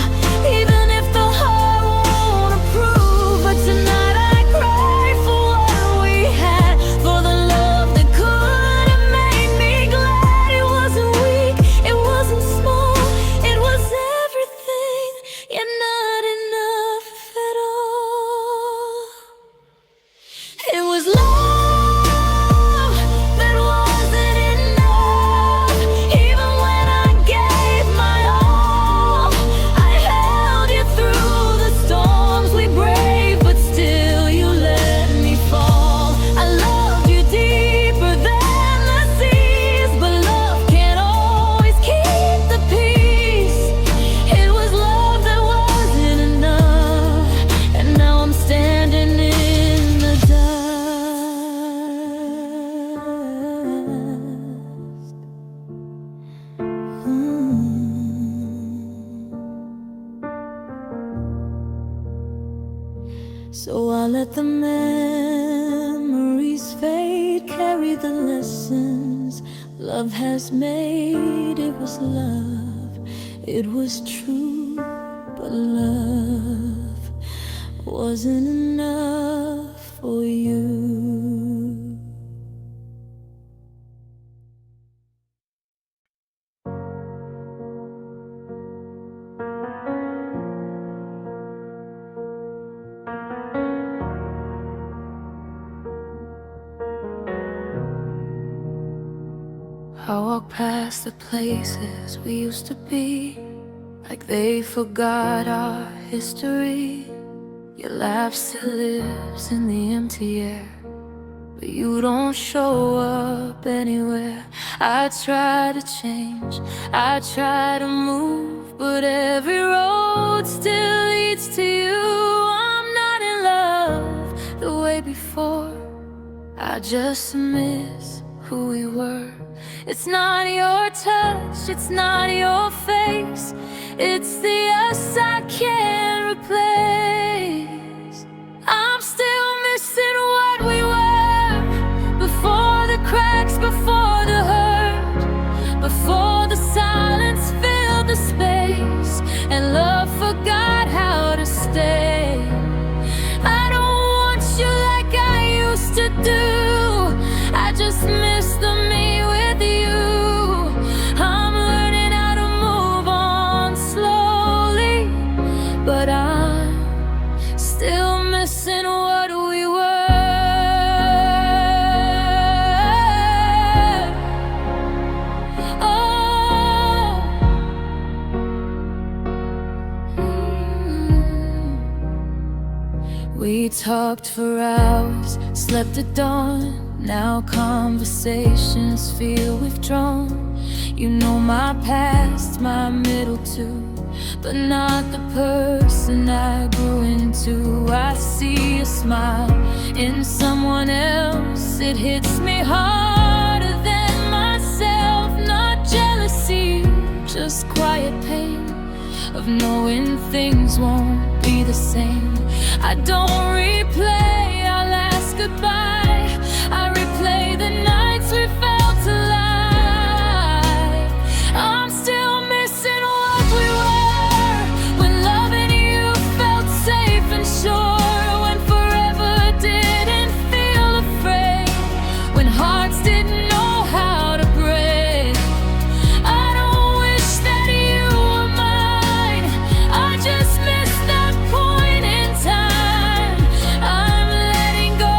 even if the heart won't approve. But tonight I cry for what we had, for the love that could have made me glad. It wasn't weak, it wasn't small, it was everything, yet not enough at all. It was love that wasn't enough. Even when I gave my all, I held you through the storms we braved, but still you let me fall. I loved you deeper than the seas, but love can't always keep the peace. It was love that wasn't enough, and now I'm standing in the dust. So I let the memories fade, carry the lessons love has made. It was love, it was true, but love wasn't enough for you. I walk past the places we used to be, like they forgot our history. Your laugh still lives in the empty air, but you don't show up anywhere. I try to change, I try to move, but every road still leads to you. I'm not in love the way before, I just miss who we were. It's not your touch, it's not your face, it's the us I can't replace. I'm still missing what we were, before the cracks, before the hurt, before the silence filled the space, and love forgot how to stay. I don't want you like I used to do, I just miss the me with you. I'm learning how to move on slowly, but I'm talked for hours, slept at dawn. Now conversations feel withdrawn. You know my past, my middle too, but not the person I grew into. I see a smile in someone else. It hits me harder than myself. Not jealousy, just quiet pain of knowing things won't be the same. I don't replay our last goodbye. I replay the nights we felt alive. I'm still missing what we were, when loving you felt safe and sure, when forever didn't feel afraid, when hearts didn't know how to break. I don't wish that you were mine, I just miss that point in time. I'm letting go,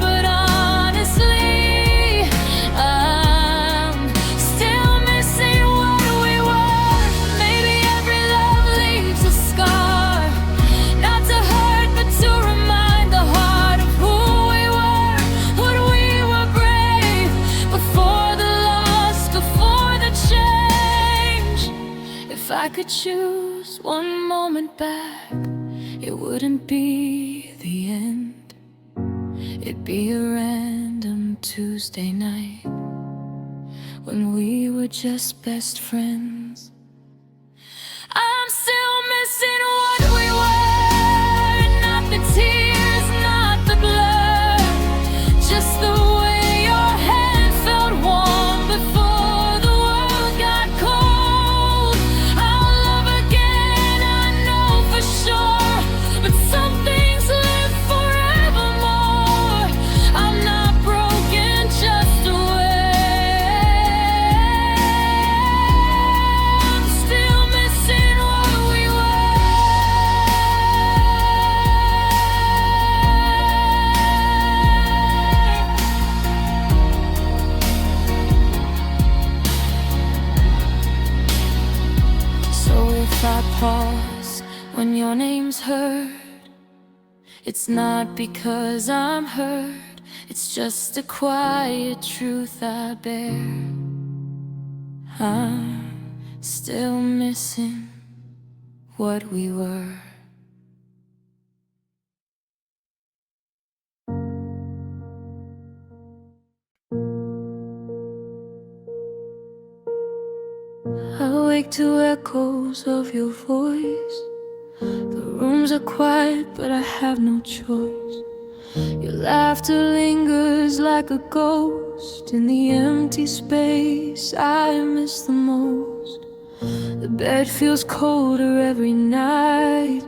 but honestly, I'm still missing what we were. Maybe every love leaves a scar, not to hurt but to remind the heart of who we were, when we were brave, before the loss, before the change. If I could choose one moment back, it wouldn't be the end. It'd be a random Tuesday night, when we were just best friends. I'm still missing what we were, not the tears, not the blood, just the way your hand felt warm before the world got cold. I'll love again, I know for sure, but some things live forevermore. I'm not broken, just away. I'm still missing what we were. So if I pause when your name's heard, it's not because I'm hurt, it's just a quiet truth I bear. I'm still missing what we were. I wake to echoes of your voice. The rooms are quiet, but I have no choice. Your laughter lingers like a ghost in the empty space I miss the most. The bed feels colder every night.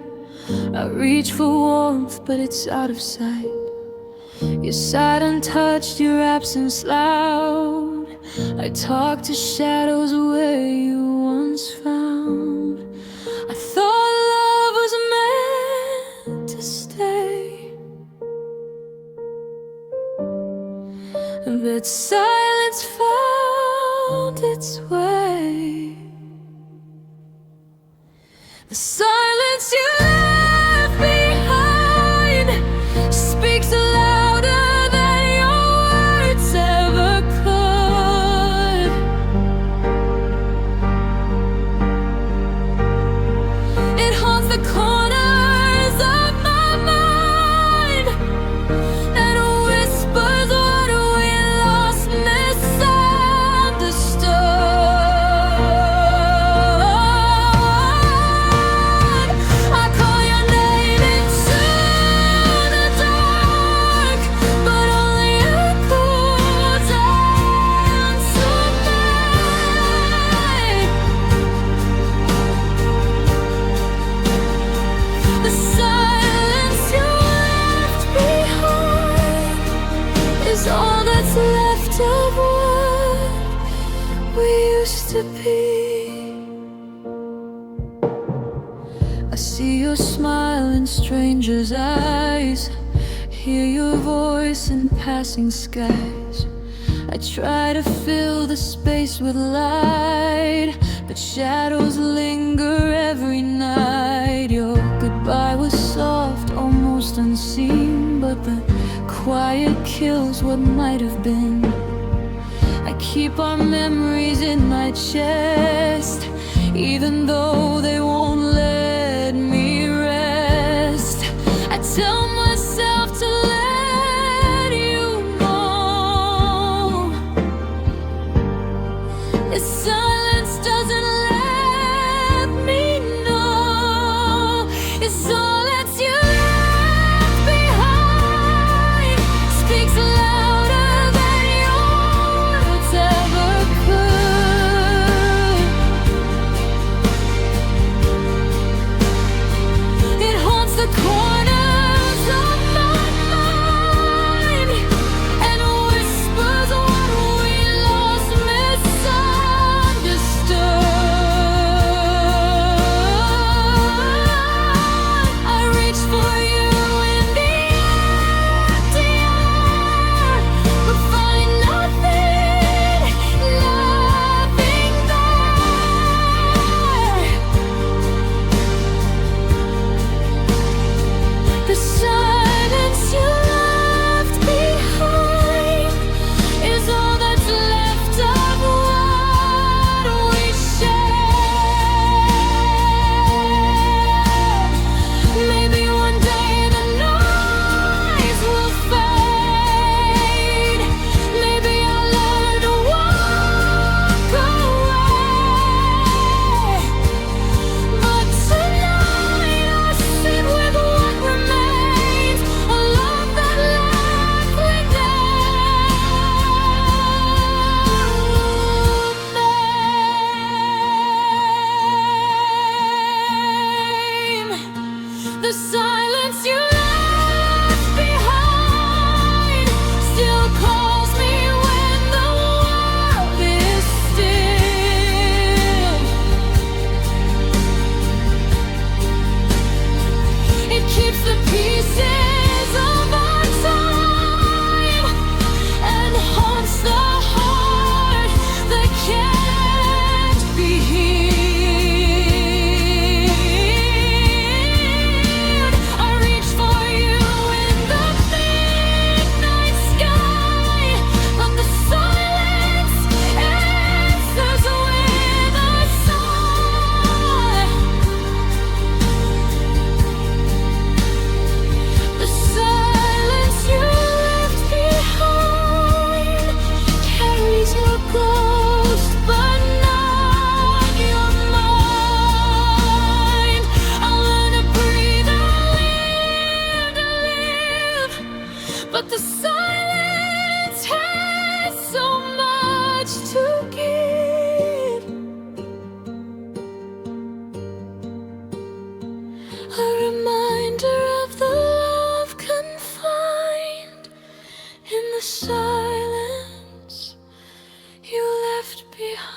I reach for warmth, but it's out of sight. Your side untouched, your absence loud. I talk to shadows where you once found. I thought love was meant to stay, but silence found its way. The silence you left behind speaks louder than your words ever could. It haunts the corners of my mind and whispers what we lost, misunderstood. I call your name into the dark, but only echoes answer mine. The silence you left behind is all that's left of what we used to be. I see your smile in strangers' eyes, hear your voice in passing skies. I try to fill the space with light, but shadows linger every night. Your goodbye was soft, almost almost unseen, but the quiet kills what might have been. I keep our memories in my chest, even though they won't let me rest. I tell myself to let you know. This silence doesn't let me know. It's silence you left behind speaks louder than your words ever could. It haunts the corners of my mind and whispers what we lost, misunderstood. I reach for you in the empty air, but find nothing there. The silence you left behind is all that's left of what we shared. Maybe one day the noise will fade. Maybe I'll learn to walk away. But tonight I sit with what remains, a love that left without name. The silence you left behind still calls me when the world is still. It keeps the pieces of our time and haunts the heart that can't be healed. I reach for you in the midnight sky, but the silence answers with a sigh. The silence you left behind carries your ghost, but not your mind. I'll learn to breathe and live, but the silence has so much to give. A reminder of the love confined in the silence you left behind.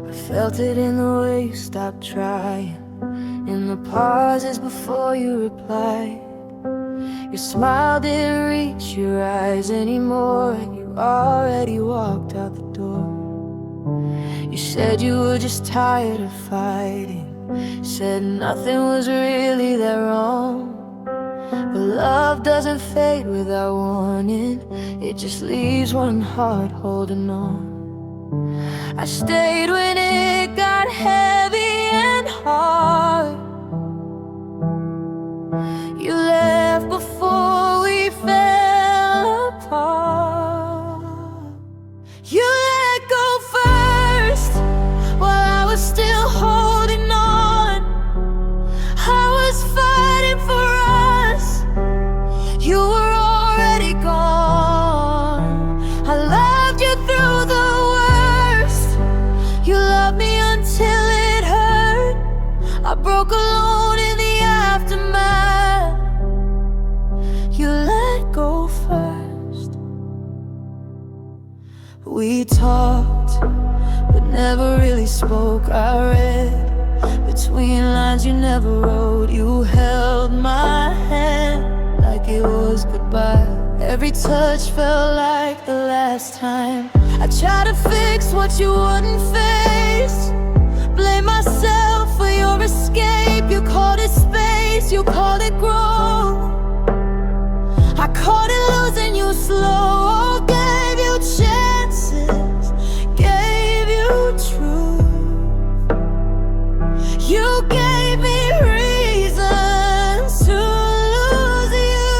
I felt it in the way you stopped trying, in the pauses before you replied. Your smile didn't reach your eyes anymore, and you already walked out the door. You said you were just tired of fighting, said nothing was really that wrong. But love doesn't fade without warning, it just leaves one heart holding on. I stayed when it got heavy and hard. You left before we fell apart. You let go first while I was still holding on. I was fighting for us, you were already gone. I loved you through the worst, you loved me until it hurt. I broke a We talked, but never really spoke. I read between lines you never wrote. You held my hand like it was goodbye. Every touch felt like the last time. I tried to fix what you wouldn't face. Blame myself for your escape. You called it space, you called it growth. I caught it losing you slow. Gave you chances, gave you truth. You gave me reasons to lose you.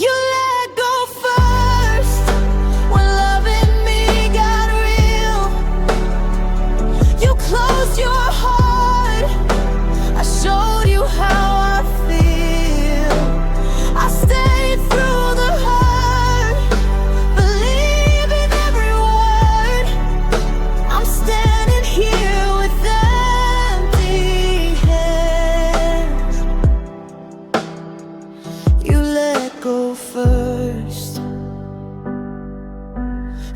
You let go first when loving me got real. You closed your heart, I showed you how I feel. I stayed through the hurt, believing every word. I'm standing here with empty hands. You let go first,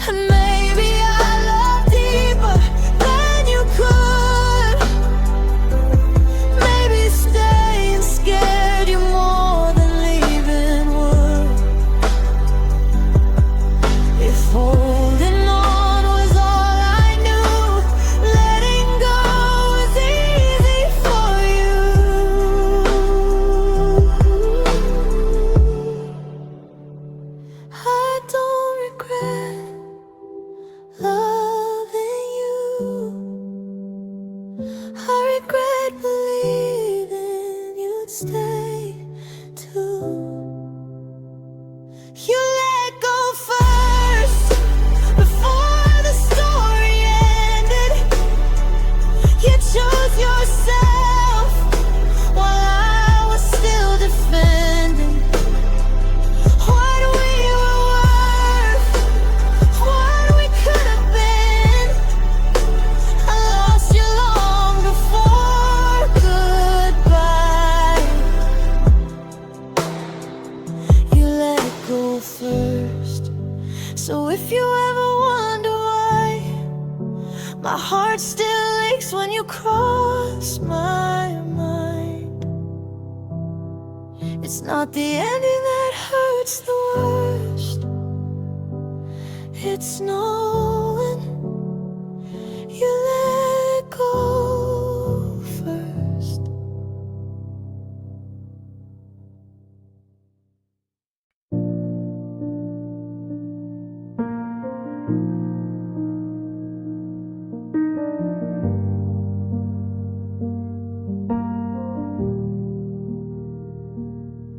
and maybe I loved deeper than you could. Maybe staying scared you more than leaving would. If holding on was all I knew, letting go was easy for you. I don't regret loving you. I regret believing you'd stay too. You let go first before the story ended. You chose yourself while I was still defending what we were worth, what we could have been. I lost you long before goodbye. You let go first. So if you ever wonder why my heart still aches when you cross my mind, it's not the ending that hurts the worst. It's knowing you let go first.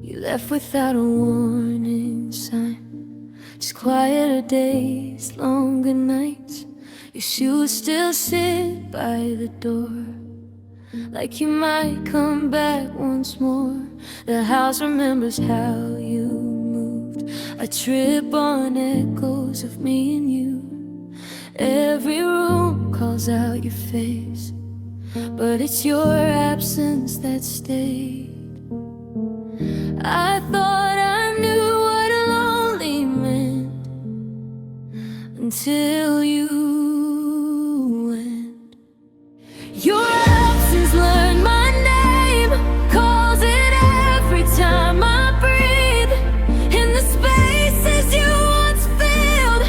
You left without a warning sign, just quieter days, longer nights. Your shoes still sit by the door, like you might come back once more. The house remembers how you moved. I trip on echoes of me and you. Every room calls out your face, but it's your absence that stayed. I thought I knew what lonely meant until you went. Your absence learned my name, calls it every time I breathe. In the spaces you once filled,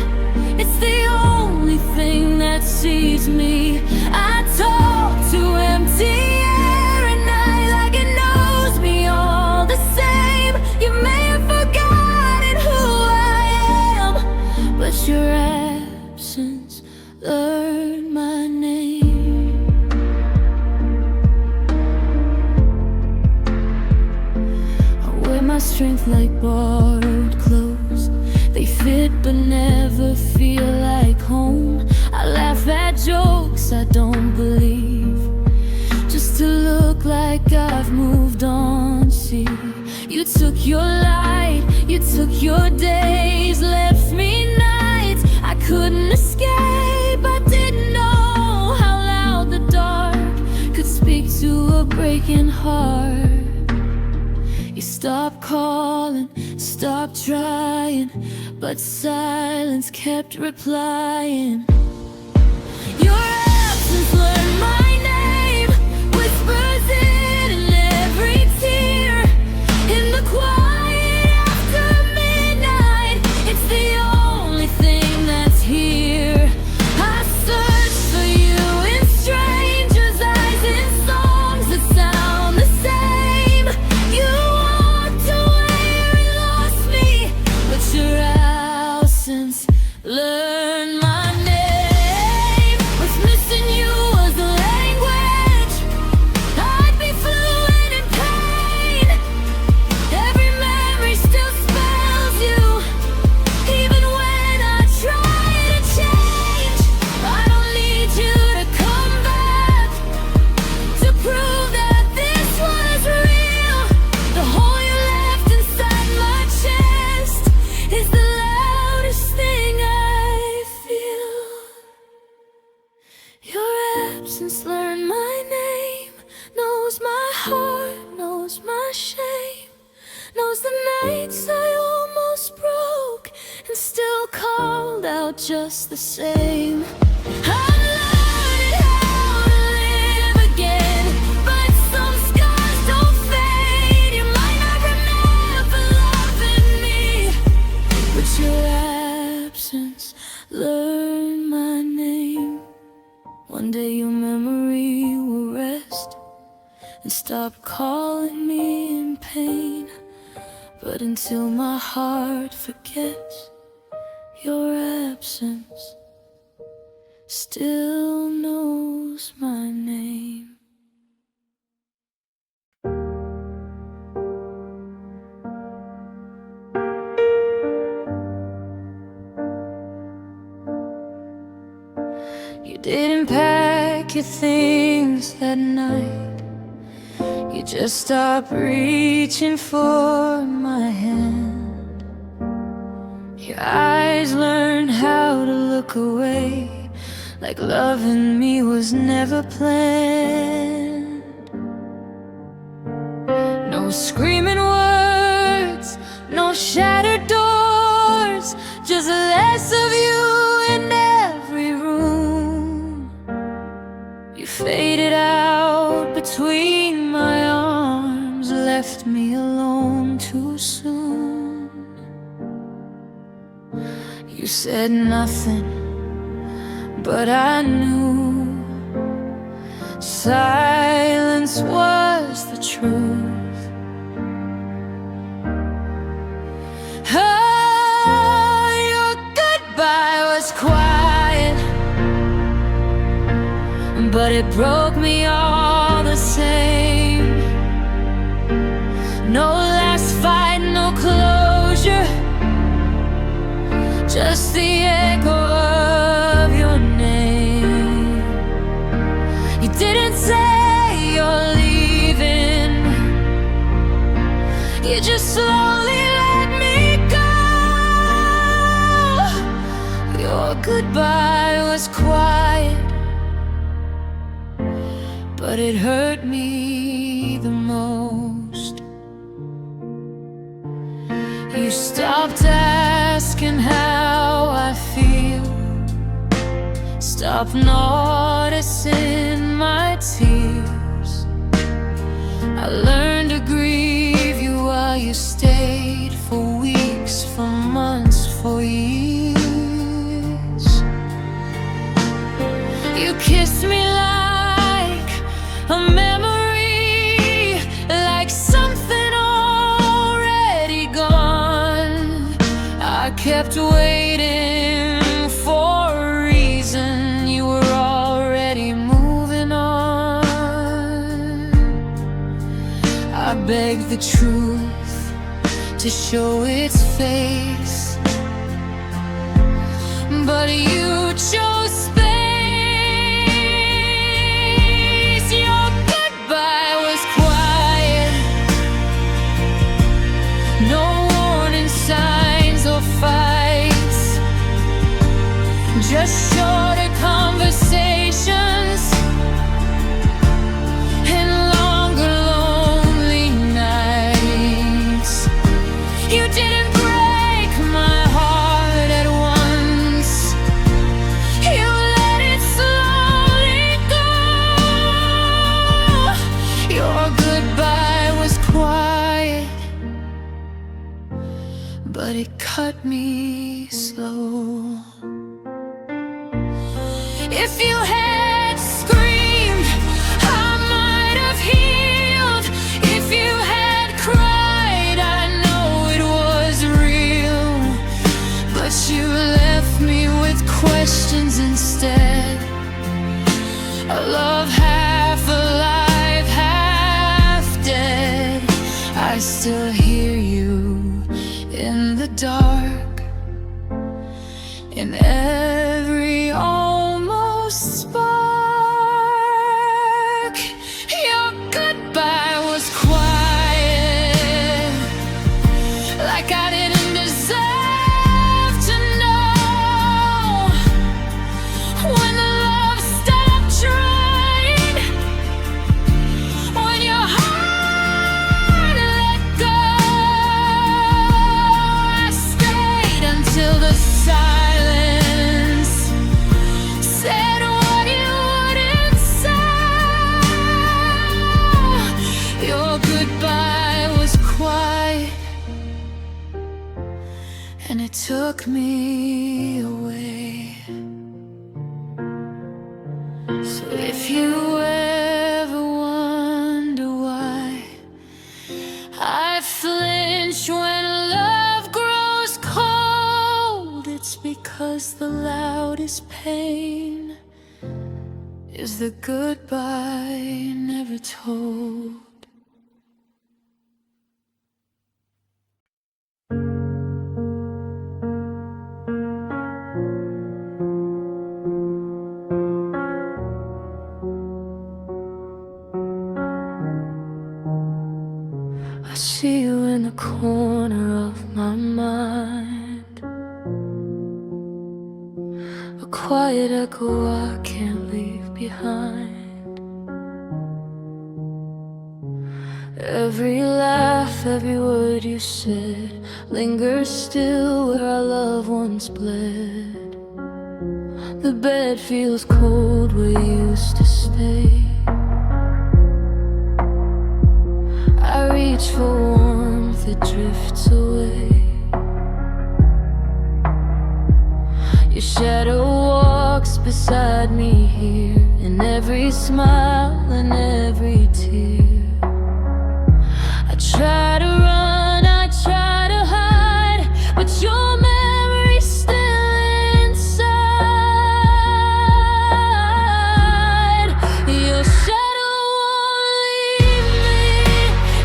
it's the only thing that sees me. I talk to empty air at night like it knows me all the same. You may have forgotten who I am, but your absence learned my name. I wear my strength like borrowed clothes. They fit but never feel like home. I laugh at jokes I don't believe, just to look like I've moved on. See, you took your light, you took your days, left me nights I couldn't escape. I didn't know how loud the dark could speak to a breaking heart. You stopped calling, stopped trying, but silence kept replying. Your absence learned my name, whispers in every tear. In the quiet after midnight, it's the only thing that's here. I search for you in strangers' eyes, in songs that sound the same. You walked away and lost me, but your absence learned my name. What's missing you was the language. I'd be fluent in pain. Every memory still spells you, even when I try to change. I don't need you to come back to prove that this was real. The hole you left inside my chest is the loudest thing I feel. Your absence learned my name, knows my heart, knows my shame, knows the nights I almost broke and still called out just the same. I'm learning how to live again, but some scars don't fade. You might not remember loving me, but your absence learned my name. One day your memory will rest and stop calling me in pain. But until my heart forgets, your absence still knows my name. You didn't pack your things that night. You just stopped reaching for my hand. Your eyes learned how to look away, like loving me was never planned. No screaming words, no shattered doors, just less of you in every room. You faded out between my arms, left me alone too soon. You said nothing, but I knew silence was the truth. Oh, your goodbye was quiet, but it broke me all the same. No last fight, no closure, just the echo of your name. You didn't say you're leaving, you just slowly let me go. Your goodbye was quiet, but it hurt me the most. You stopped asking how I feel, stopped noticing my tears. I learned to grieve you while you stayed for weeks, for months, for years. You kissed me like a memory, like something already gone. I kept waiting for a reason, you were already moving on. I begged the truth to show its face, but you chose space. Your goodbye was quiet, no warning signs or fights, just shorter conversations and longer lonely nights. You didn't break my heart, hurt me slow. If you had screamed, I might have healed. If you had cried, I know it was real. But you left me with questions instead. A love half alive, half dead. I still hear you in the dark, in every almost spark. Your goodbye was quiet, like I didn't deserve to know. When the love stopped trying, when your heart let go, I stayed until the silence said what you wouldn't say. Your goodbye was quiet, and it took me away. So if you ever wonder why I flinch when love grows cold, it's because the loudest pain is the goodbye never told. I see you in the corner of my mind, a quiet echo I can't leave behind. Every laugh, every word you said lingers still where our love once bled. The bed feels cold where you used to stay. I reach for warmth, it drifts away. Your shadow walks beside me here, in every smile and every tear. I try to run, I try to hide, but your memory's still inside. Your shadow won't leave me.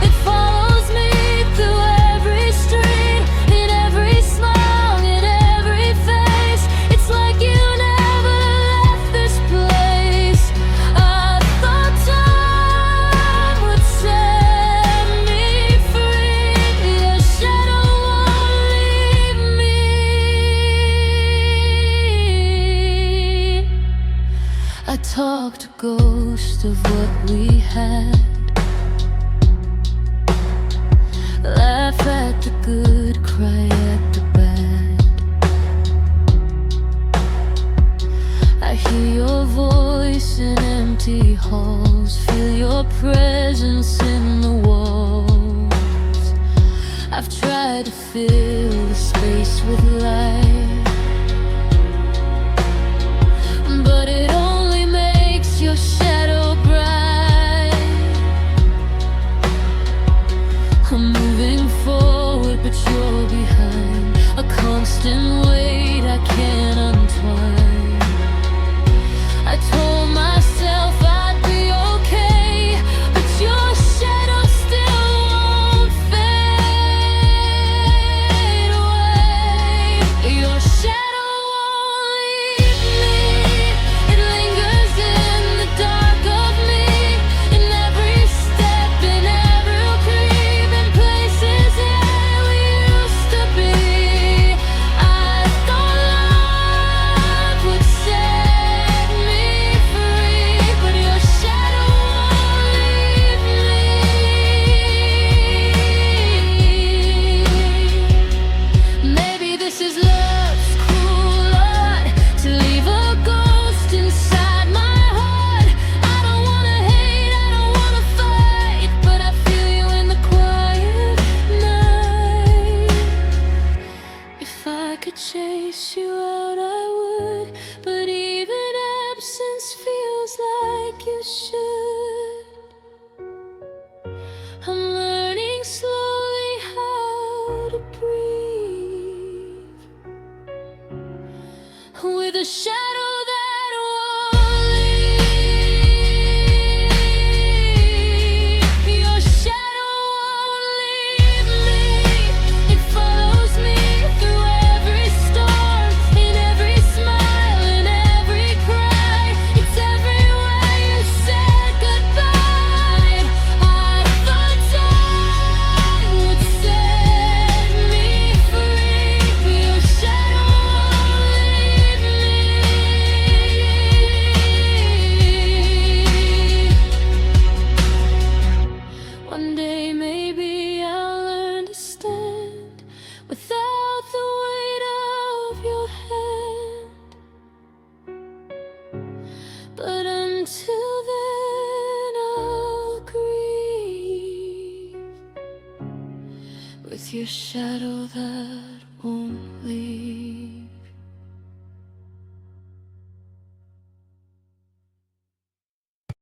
It follows me through every street, in every smile, in every face. It's like you never left this place. I thought time would set me free. Your shadow won't leave me. I talk to ghosts of what we had, laugh at the good, cry at the bad. I hear your voice in empty halls, feel your presence in the walls. I've tried to fill the space with light, but it only makes your shadow bright. I'm moving forward, but you're behind, a constant weight I can't untwine. I told myself I'd be okay, but your shadow still won't fade away. Your shadow won't leave me. It lingers in the dark of me, in every step, in every creep, in places where we used to be. I thought love would set me free. I could chase you out, I would, but even absence feels like you should. I'm learning slowly how to breathe with a shadow that won't leave. Your shadow won't leave me. It follows me through every storm, in every smile, in every cry. It's everywhere you said goodbye. I thought time would set me free. Your shadow won't leave me. One day maybe I'll understand without the weight of your hand. But until then I'll grieve with your shadow that won't leave.